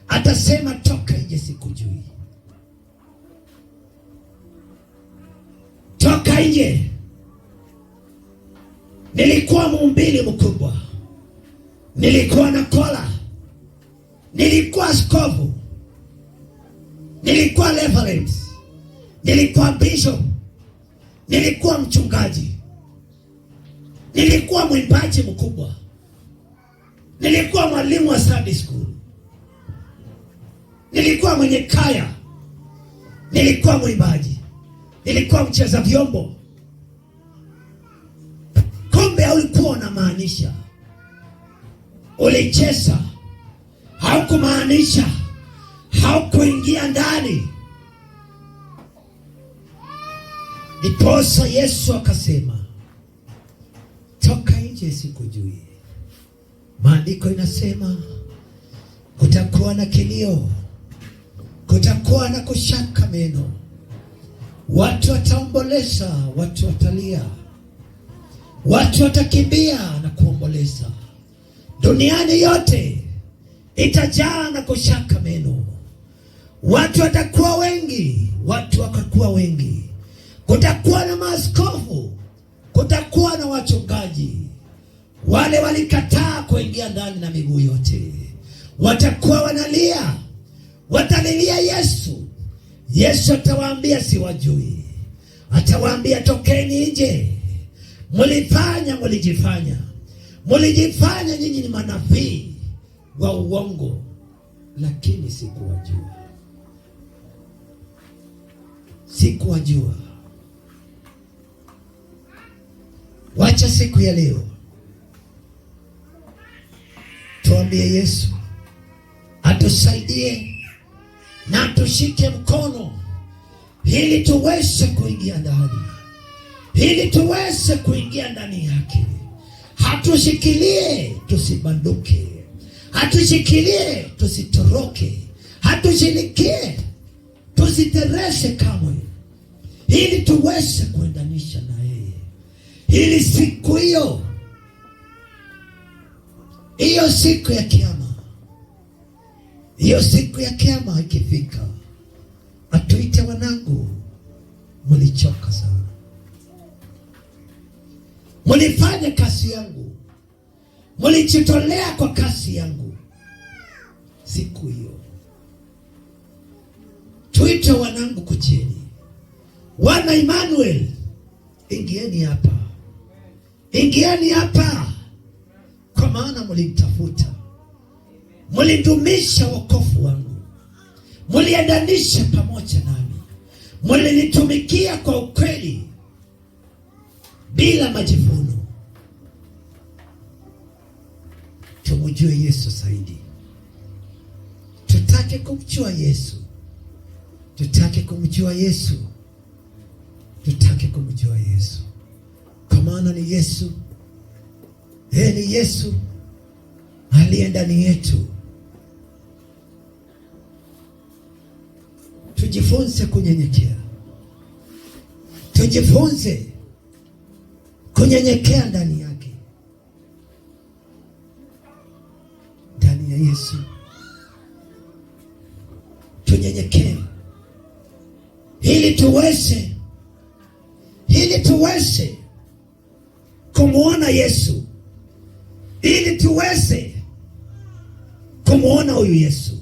atasema toka nje, sikujui, toka nje. Nilikuwa mhubiri mkubwa, nilikuwa na kola, nilikuwa askofu, nilikuwa reverend, nilikuwa bishop, nilikuwa mchungaji, nilikuwa mwimbaji mkubwa, nilikuwa mwalimu wa Sunday school, nilikuwa mwenye kaya, nilikuwa mwimbaji, nilikuwa mcheza vyombo. Kumbe ulikuwa unamaanisha, ulicheza, haukumaanisha, haukuingia ndani. Ndiposa Yesu akasema toka nje, sikujui. Maandiko inasema kutakuwa na kilio, kutakuwa na kushaka meno, watu wataomboleza, watu watalia, watu watakimbia na kuomboleza. Duniani yote itajaa na kushaka meno. Watu watakuwa wengi, watu wakakuwa wengi. Kutakuwa na maaskofu, kutakuwa na wachungaji. Wale walikataa kuingia ndani na miguu yote watakuwa wanalia, watalilia Yesu. Yesu atawaambia siwajui, atawaambia tokeni nje. Mulijifanya nyinyi ni manabii wa uongo, lakini sikuwajua. Wacha siku ya leo tuambie Yesu atusaidie na tushike mkono, ili tuweze kuingia ndani, ili tuweze kuingia ndani yake. Hatushikilie tusibanduke, hatushikilie tusitoroke, hatushikilie tusitereshe kamwe, ili tuweze kuendanisha na yeye, ili siku hiyo siku ya kiyama, hiyo siku ya kiyama ikifika, atuite wanangu, mlichoka sana, mlifanya kazi yangu, mlijitolea kwa kazi yangu. Siku hiyo tuite wanangu, kujeni, wana Emmanuel, ingieni hapa, ingieni hapa, kwa maana mlinitafuta, mlidumisha wokovu wangu, mliendanisha pamoja nami, mlinitumikia kwa ukweli bila majivuno. Tumjue Yesu zaidi. Tutake kumjua Yesu. Tutake kumjua Yesu. Tutake kumjua Yesu. Kwa maana ni Yesu. Ni Yesu aliye ndani yetu. Tujifunze kunyenyekea. Tujifunze kunyenyekea ndani yake. Ndani ya Yesu. Tunyenyekee ili tuweze kumuona Yesu, ili tuweze kumuona huyu Yesu.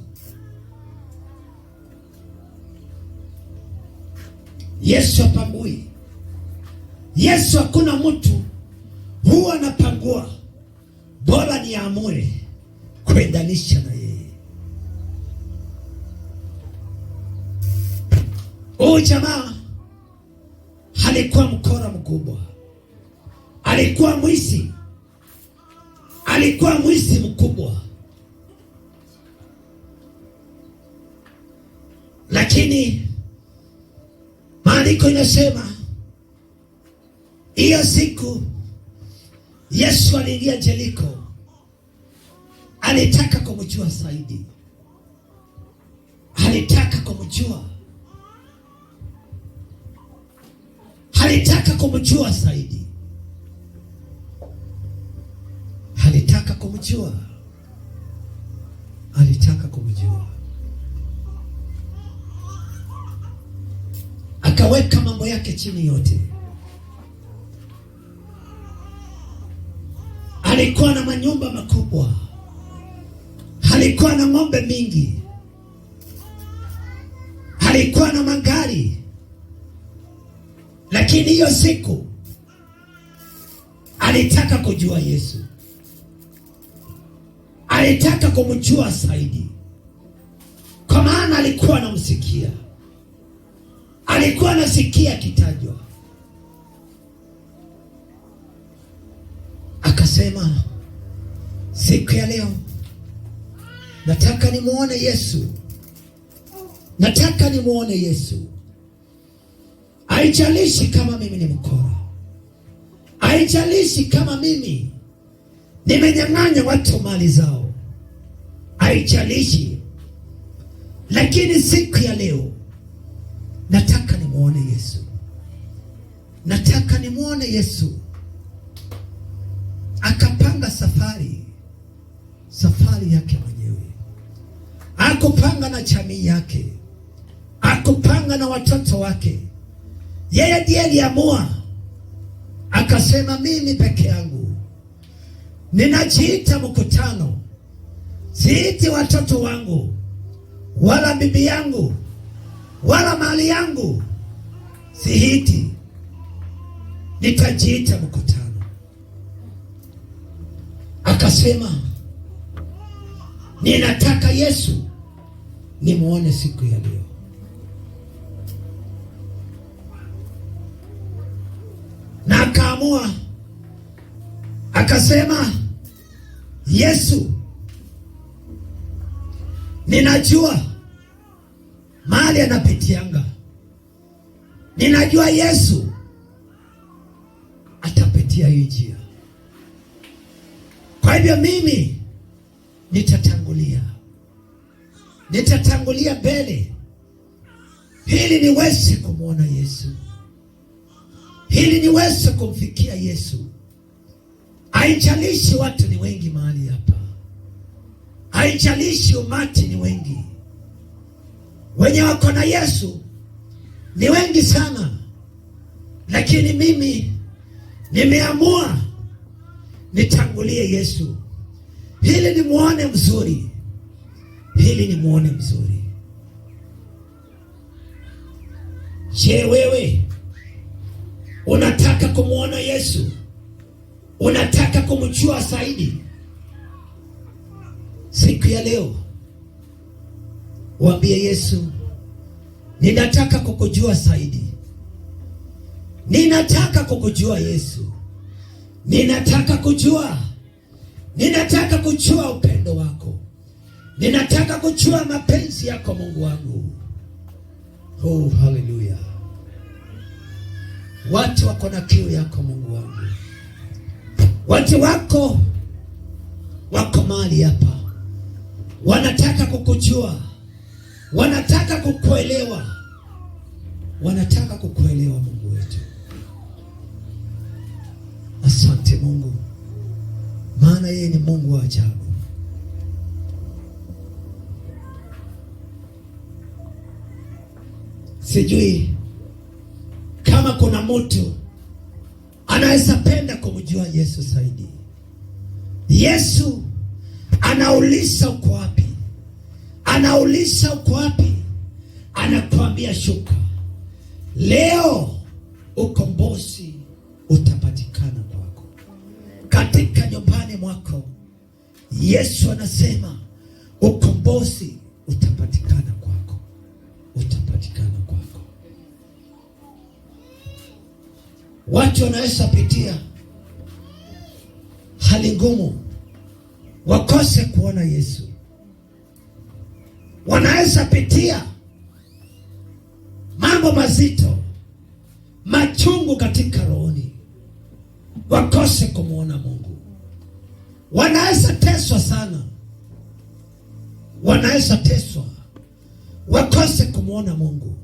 Yesu hapangui. Yesu hakuna mtu huwa anapangua, bora ni amue kuendanisha na yeye. Huyu jamaa alikuwa mkora mkubwa, alikuwa mwizi mkubwa, lakini maandiko inasema hiyo siku Yesu aliingia Jeriko, alitaka kumjua zaidi, alitaka kumjua zaidi, alitaka kumjua. Akaweka mambo yake chini yote. Alikuwa na manyumba makubwa, alikuwa na ng'ombe mingi, alikuwa na magari, lakini hiyo siku alitaka kujua Yesu, alitaka kumjua zaidi, kwa maana alikuwa anamsikia, alikuwa anasikia kitajwa. Akasema, siku ya leo nataka nimuone Yesu, nataka nimuone Yesu. Haijalishi kama mimi ni mkora, haijalishi kama mimi nimenyang'anya watu mali zao, haijalishi, lakini siku ya leo nataka nimuone Yesu, nataka nimuone Yesu. Akapanga safari yake mwenyewe. Akupanga na jamii yake, akupanga na watoto wake. Yeye ndiye aliamua, akasema, mimi peke yangu ninajiita mkutano, siiti watoto wangu wala bibi yangu wala mali yangu, siiti, nitajiita mkutano. Akasema, ninataka Yesu nimuone siku ya leo. Na akaamua, akasema, Yesu, ninajua mahali anapitianga, ninajua Yesu atapitia hii njia, kwa hivyo mimi nitatangulia mbele ili niweze kumwona Yesu, ili niweze kumfikia Yesu. Haijalishi watu ni wengi mahali hapa, haijalishi umati ni wengi, wenye wako na Yesu ni wengi sana, lakini mimi nimeamua nitangulie Yesu ili nimuone mzuri, ili nimuone mzuri. Je, wewe unataka kumuona Yesu? Unataka kumjua zaidi? Siku ya leo waambie Yesu, ninataka kukujua zaidi. Ninataka kukujua Yesu. Ninataka kujua upendo wako. Ninataka kujua mapenzi yako Mungu wangu. Oh, haleluya. Watu wako na kiu yako Mungu wangu. Watu wako wako mahali hapa, wanataka kukujua, wanataka kukuelewa, wanataka kukuelewa Mungu wetu. Asante Mungu, maana yeye ni Mungu wa ajabu. Sijui kama kuna mtu anaweza penda kumjua Yesu zaidi. Yesu anauliza uko wapi? Anauliza uko wapi? Anakuambia shuka. Leo ukombozi utapatikana kwako. Katika nyumbani mwako, Yesu anasema ukombozi utapatikana kwako. Utapatikana kwako. Watu wanaweza pitia hali ngumu, wakose kuona Yesu. Wanaweza pitia mambo mazito, machungu katika rohoni, wakose kumuona Mungu. Wanaweza teswa sana, wanaweza teswa, wakose kumuona Mungu.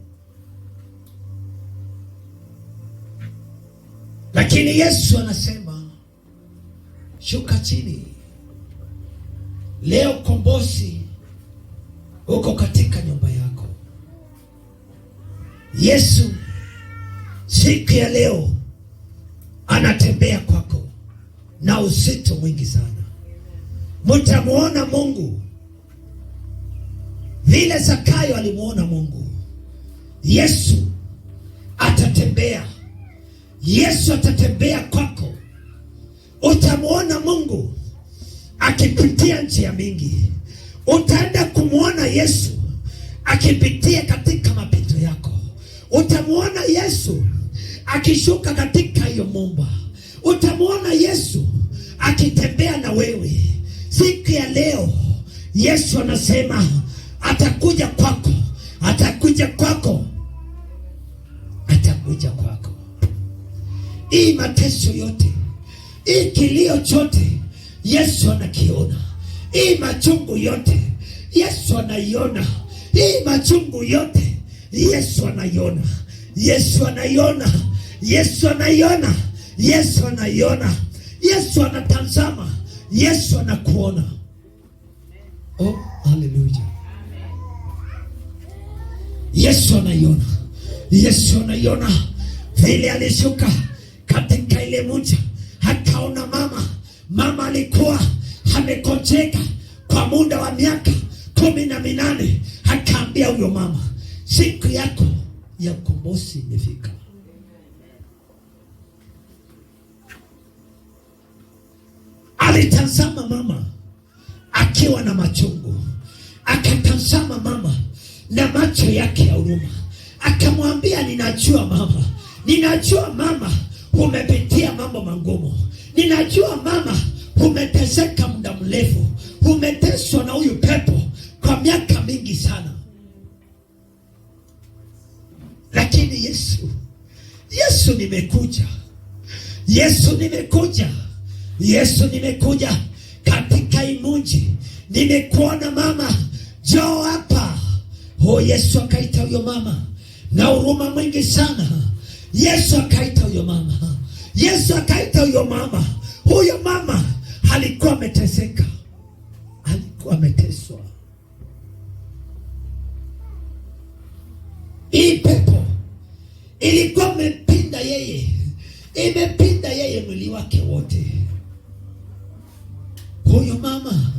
Lakini Yesu anasema shuka chini. Leo kombozi uko katika nyumba yako. Yesu siku ya leo anatembea kwako na uzito mwingi sana. Mtamuona Mungu vile Zakayo alimuona Mungu. Yesu atatembea. Yesu atatembea kwako. Utamuona Mungu akipitia njia mingi. Utaenda kumuona Yesu akipitia katika mapito yako. Utamuona Yesu akishuka katika hiyo mumba. Utamuona Yesu akitembea na wewe. Siku ya leo Yesu anasema atakuja kwako. Atakuja kwako. Atakuja kwako. Hii mateso yote, hii kilio chote, Yesu anakiona. Hii machungu yote, Yesu anaiona. Hii machungu yote, Yesu anaiona. Yesu anaiona. Yesu anaiona. Yesu anaiona. Yesu anatazama. Yesu anakuona. Oh, haleluya. Yesu anaiona. Yesu anaiona. Vile alishuka katika ile mji, akaona mama alikuwa amekonjeka kwa muda wa miaka 18. Akaambia huyo mama, siku yako ya ukombozi imefika. Alitazama mama akiwa na machungu, akatazama mama na macho yake ya huruma, akamwambia, ninajua mama umepitia mambo magumu. Ninajua mama umeteseka muda mrefu, umeteswa na huyu pepo kwa miaka mingi sana. Lakini Yesu nimekuja. Yesu nimekuja katika hii mji. Nimekuona mama, njoo hapa. Oh, Yesu akaita huyo mama na huruma mwingi sana. Yesu akaita huyo mama. Yesu akaita huyo mama. Huyo mama alikuwa ameteseka. Alikuwa ameteswa. Hii pepo ilikuwa imepinda yeye. Imepinda yeye mwili wake wote. Huyo mama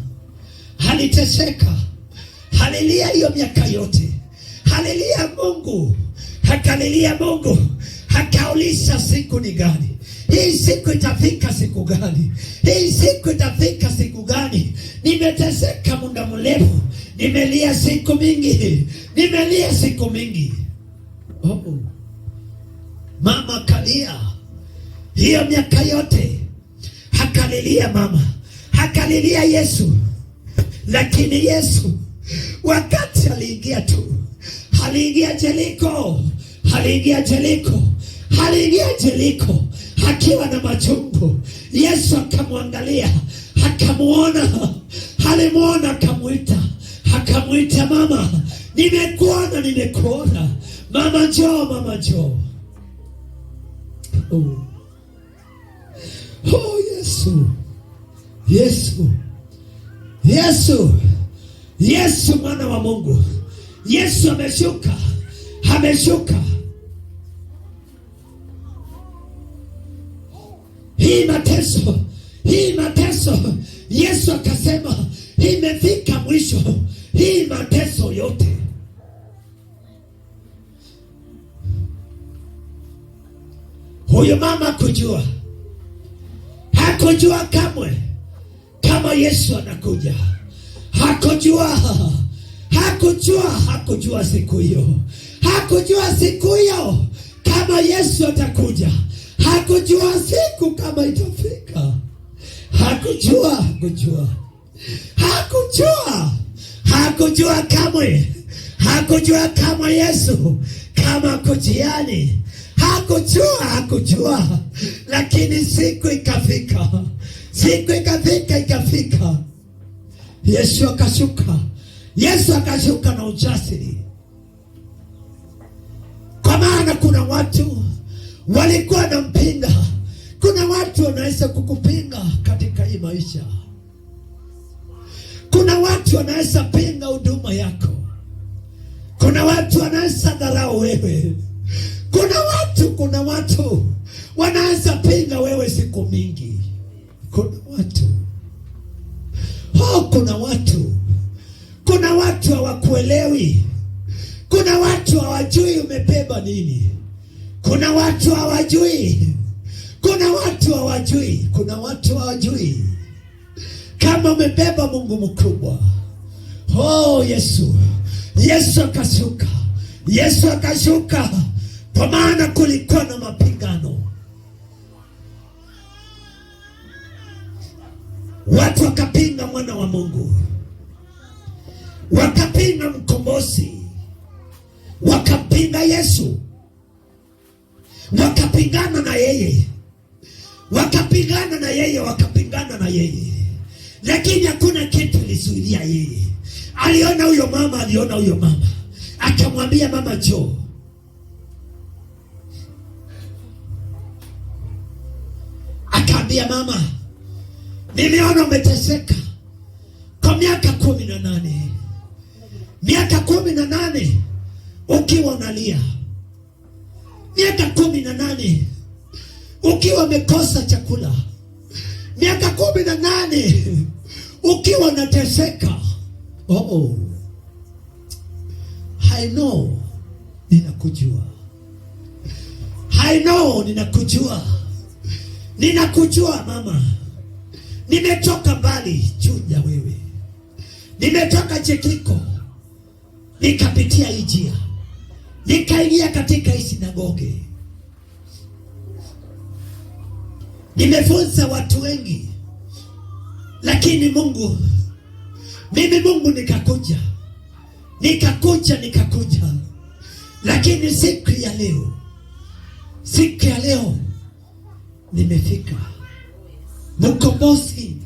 aliteseka. Haleluya, hiyo miaka yote. Haleluya, Mungu. Hakalilia Mungu. Hakauliza siku ni gani? Hii siku itafika siku gani? Hii siku itafika siku gani? Nimeteseka muda mrefu. Nimelia siku mingi. Oh. Mama kalia hiyo miaka yote, hakalilia mama, hakalilia Yesu. Lakini Yesu wakati aliingia tu, aliingia Jeriko, aliingia Jeriko, aliingia Jeriko akiwa na machungu. Yesu akamwangalia, akamuona, alimuona, akamwita mama, nimekuona, nimekuona. Mama njoo, mama njoo. Oh. Oh, Yesu, Yesu, Yesu, Yesu mwana wa Mungu. Yesu ameshuka, ameshuka. Hii mateso, Yesu akasema imefika mwisho. Hii mateso yote, huyu mama hakujua kamwe kama Yesu anakuja. Hakujua siku hiyo kama Yesu atakuja. Hakujua siku kama itafika. Hakujua kamwe. Hakujua kama Yesu kama kujiani. Hakujua. Lakini siku ikafika. Yesu akashuka na ujasiri. Kwa maana kuna watu walikuwa na mpinga. Kuna watu wanaweza kukupinga katika hii maisha. Kuna watu wanaweza pinga huduma yako. Kuna watu wanaweza dharau wewe. Kuna watu wanaweza pinga wewe siku mingi. Kuna watu hawakuelewi. Kuna watu hawajui umebeba nini. Kuna watu hawajui kama umebeba Mungu mkubwa. Oh, Yesu akashuka. Kwa maana kulikuwa na mapigano. Watu wakapinga mwana wa Mungu, wakapinga mkombozi, wakapinga Yesu, wakapingana na yeye, lakini hakuna kitu kilizuilia yeye. Aliona huyo mama, akamwambia mama njoo. Akaambia mama, nimeona umeteseka kwa miaka 18. Miaka 18 ukiwa unalia. Miaka 18 ukiwa umekosa chakula. Miaka 18 ukiwa unateseka. I know, ninakujua mama. Nimetoka mbali juu ya wewe. Nimetoka Jeriko, nikapitia hii njia, nikaingia katika hii sinagoge. Nimefunza watu wengi, lakini Mungu nikakuja. Lakini siku ya leo nimefika. Mkombozi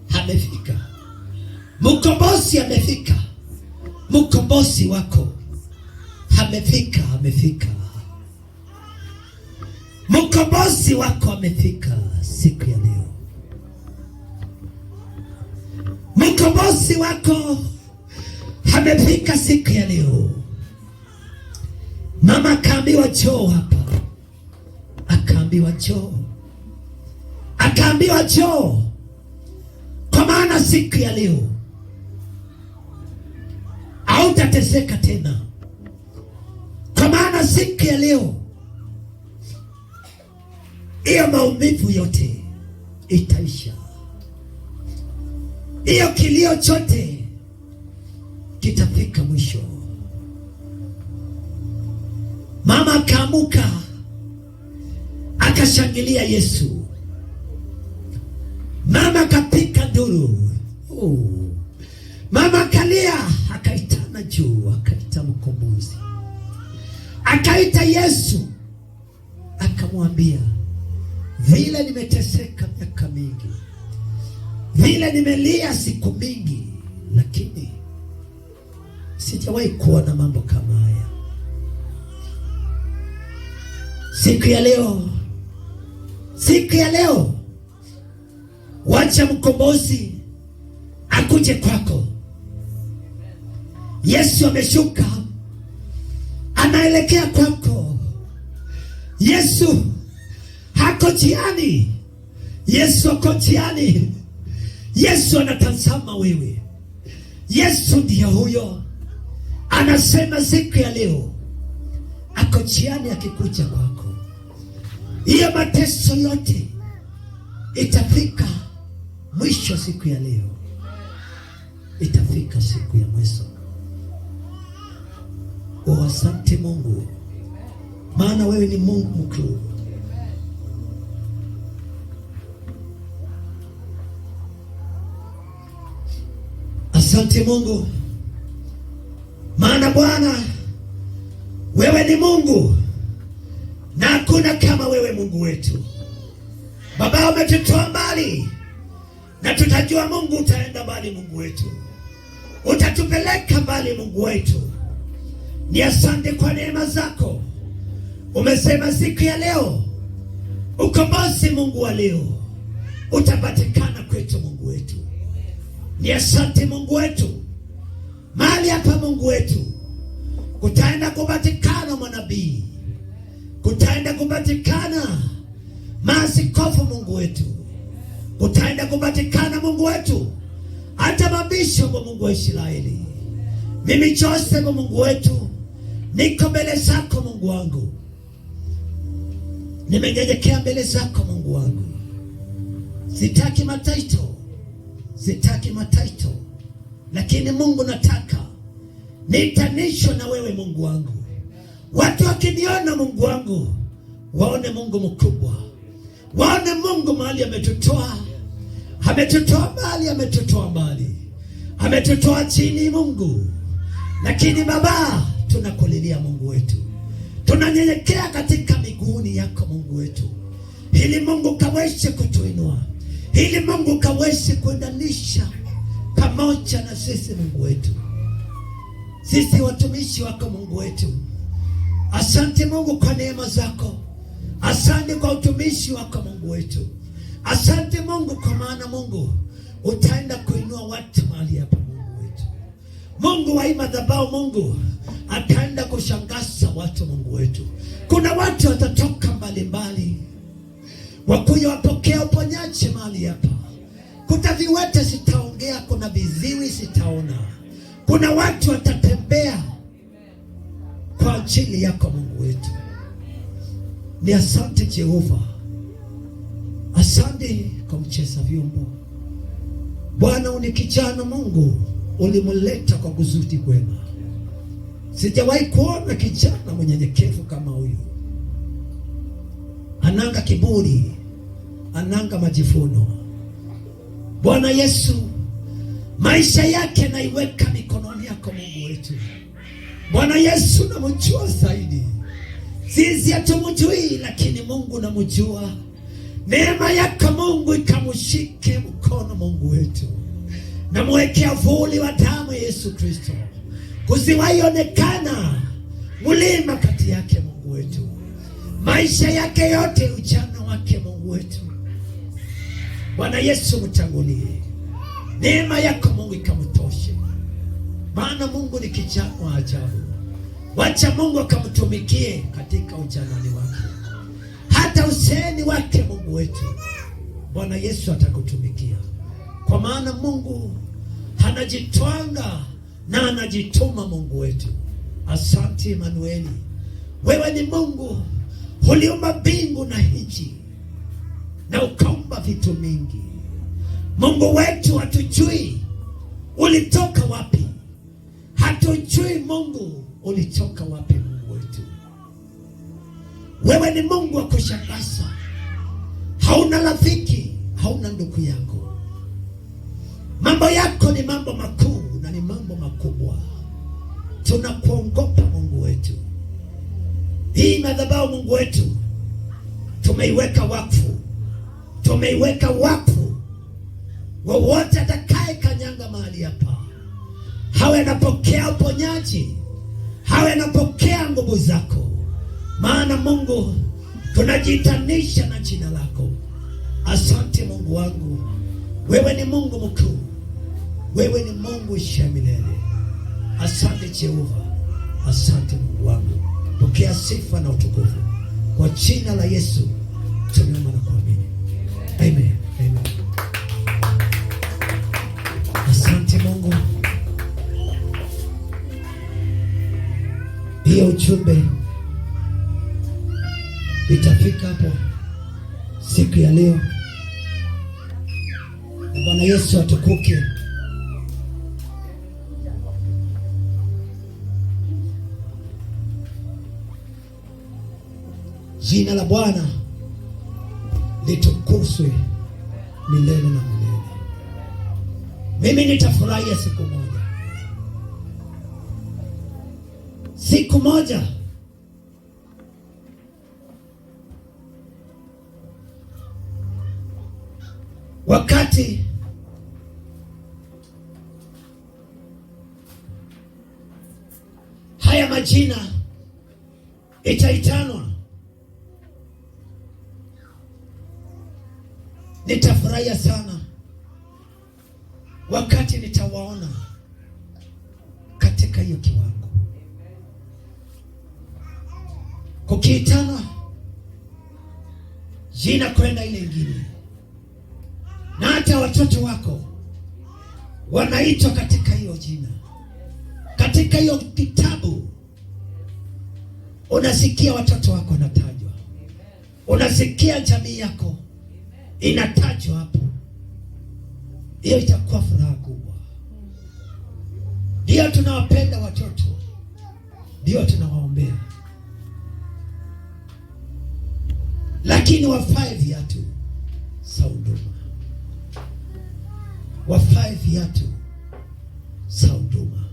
amefika. Mkombozi wako amefika. Mkombozi wako amefika siku ya leo. Mkombozi wako amefika siku ya leo. Mama akaambiwa njoo hapa. Akaambiwa njoo. Kwa maana siku ya leo hautateseka tena. Kwa maana siku ya leo hiyo maumivu yote itaisha. Hiyo kilio chote kitafika mwisho. Mama akaamuka akashangilia Yesu. Mama akapika nduru. Mama akalia, akaitana juu, akaita mkombozi, akaita Yesu, akamwambia, vile nimeteseka miaka mingi, vile nimelia siku mingi, lakini sijawahi kuona mambo kama haya. Siku ya leo, wacha mkombozi akuje kwako. Yesu ameshuka, anaelekea kwako. Yesu hako njiani. Yesu ako njiani. Yesu anatazama wewe. Yesu ndiye huyo, anasema siku ya leo ako njiani akikuja kwako. Hiyo mateso yote itafika mwisho. Siku ya leo itafika siku ya mwisho. Asante Mungu, maana wewe ni Mungu mkuu. Asante Mungu, maana Bwana wewe ni Mungu na hakuna kama wewe. Mungu wetu Baba, umetutoa mbali na tutajua Mungu utaenda mbali. Mungu wetu utatupeleka mbali. Mungu wetu ni asante kwa neema zako. Umesema siku ya leo ukombozi, Mungu wa leo, utapatikana kwetu. Mungu wetu ni asante. Mungu wetu mahali hapa, Mungu wetu, kutaenda kupatikana manabii, kutaenda kupatikana maaskofu. Mungu wetu kutaenda kupatikana. Mungu wetu hata mabishopu. Mungu wa Israeli, mimi Joseph, Mungu wetu, niko mbele zako. Mungu wangu, nimenyenyekea mbele zako. Mungu wangu, sitaki mataito, lakini Mungu nataka niitanishwe na wewe. Mungu wangu, watu wakiniona, Mungu wangu, waone Mungu mkubwa, waone Mungu mahali ametutoa mbali, ametutoa chini Mungu. Lakini Baba, tunakulilia Mungu wetu, tunanyenyekea katika miguuni yako Mungu wetu, ili Mungu kaweze kutuinua, ili Mungu kaweze kuendanisha pamoja na sisi. Mungu wetu, sisi watumishi wako Mungu wetu, asante Mungu kwa neema zako. Asante kwa utumishi wako Mungu wetu. Asante Mungu kwa maana Mungu utaenda kuinua watu mahali hapa Mungu wetu. Mungu wa hii madhabahu, Mungu ataenda kushangaza watu Mungu wetu. Kuna watu watatoka mbalimbali wakuja wapokea uponyaji mahali hapa. Kuna viwete sitaongea, kuna viziwi sitaona. Kuna watu watatembea kwa ajili yako Mungu wetu. Ni asante Jehova. Asante kwa mcheza vyombo. Bwana ni kijana Mungu, ulimuleta kwa kusudi kwema. Sijawahi kuona kijana mnyenyekevu kama huyu. Ananga kiburi, ananga majifuno. Bwana Yesu, maisha yake naiweka mikononi yako Mungu wetu. Bwana Yesu, namjua zaidi. Sisi hatumjui, lakini Mungu namjua. Neema yako Mungu ikamshike mkono Mungu wetu. Namwekea vuli wa damu Yesu Kristo, kusiwaionekana mlima kati yake Mungu wetu. Maisha yake yote, ujana wake Mungu wetu, Bwana Yesu mtangulie. Neema yako Mungu ikamtoshe, maana Mungu ni kijana wa ajabu. Wacha Mungu akamtumikie katika ujanani wake, hata useni wake Mungu wetu. Bwana Yesu atakutumikia, kwa maana Mungu anajitwanga na anajituma Mungu wetu. Asante Emanueli, wewe ni Mungu uliumba mbingu na nchi na ukaumba vitu mingi. Mungu wetu, hatujui ulitoka wapi, hatujui Mungu ulitoka wapi Mungu wetu, Wewe ni Mungu wa kushangaza. Hauna rafiki, hauna ndugu yako. Mambo yako ni mambo makuu na ni mambo makubwa. Tunakuogopa Mungu wetu. Hii madhabahu Mungu wetu tumeiweka wakfu. Tumeiweka wakfu. Wowote atakaye kanyanga mahali hapa, hawe anapokea uponyaji, hawe anapokea nguvu zako. Maana Mungu, tunajiitanisha na jina lako. Asante Mungu wangu. Wewe ni Mungu mkuu. Wewe ni Mungu milele. Asante Jehova. Asante Mungu wangu. Pokea sifa na utukufu. Kwa jina la Yesu tumeomba na kuamini. Amen. Amen. Asante Mungu. Hiyo ujumbe itafika hapo siku ya leo. Bwana Yesu atukuke. Jina la Bwana litukuzwe milele na milele. Mimi nitafurahia siku moja. Siku moja wakati haya majina itaitanwa, nitafurahia sana wakati nitawaona katika hiyo kiwango. Kukiitana jina kwenda ile ingine, na hata watoto wako wanaitwa katika hiyo jina, katika hiyo kitabu. Unasikia watoto wako wanatajwa, unasikia jamii yako inatajwa hapo. Hiyo itakuwa furaha kubwa. Ndio tunawapenda watoto, ndio tunawaombea, lakini wafae viatu za huduma, wafae viatu za huduma.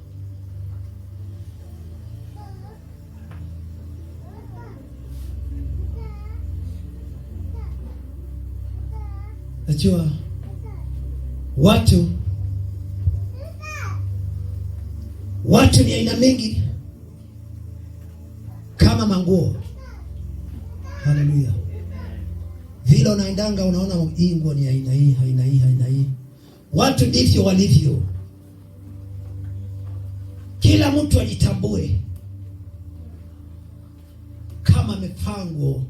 Najua watu ni aina mingi kama manguo. Haleluya. Vile unaendanga unaona hii nguo ni aina hii, aina hii, aina hii. Watu ndivyo walivyo. Kila mtu ajitambue kama amevaa nguo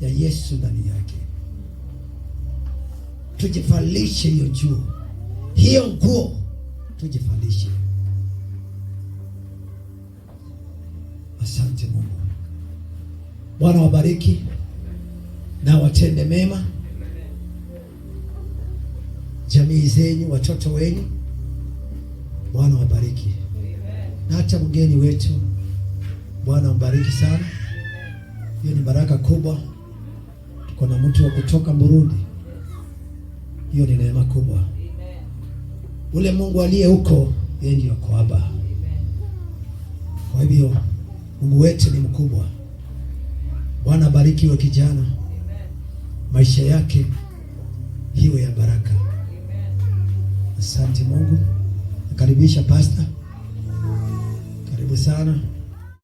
ya Yesu ndani yake. Tujivalishe hiyo juu, hiyo nguo tujivalishe. Asante Mungu. Bwana wabariki na watende mema jamii zenyu, watoto wenu. Bwana wabariki. Na hata mgeni wetu, Bwana mbariki sana. Hiyo ni baraka kubwa. Tuko na mtu wa kutoka Burundi. Hiyo ni neema kubwa. Ule Mungu aliye huko, yeye ndiye yuko hapa. Kwa hivyo Mungu wetu ni mkubwa. Bwana bariki wa kijana, maisha yake hiwe ya baraka. Asante Mungu. Nakaribisha pastor. Karibu sana.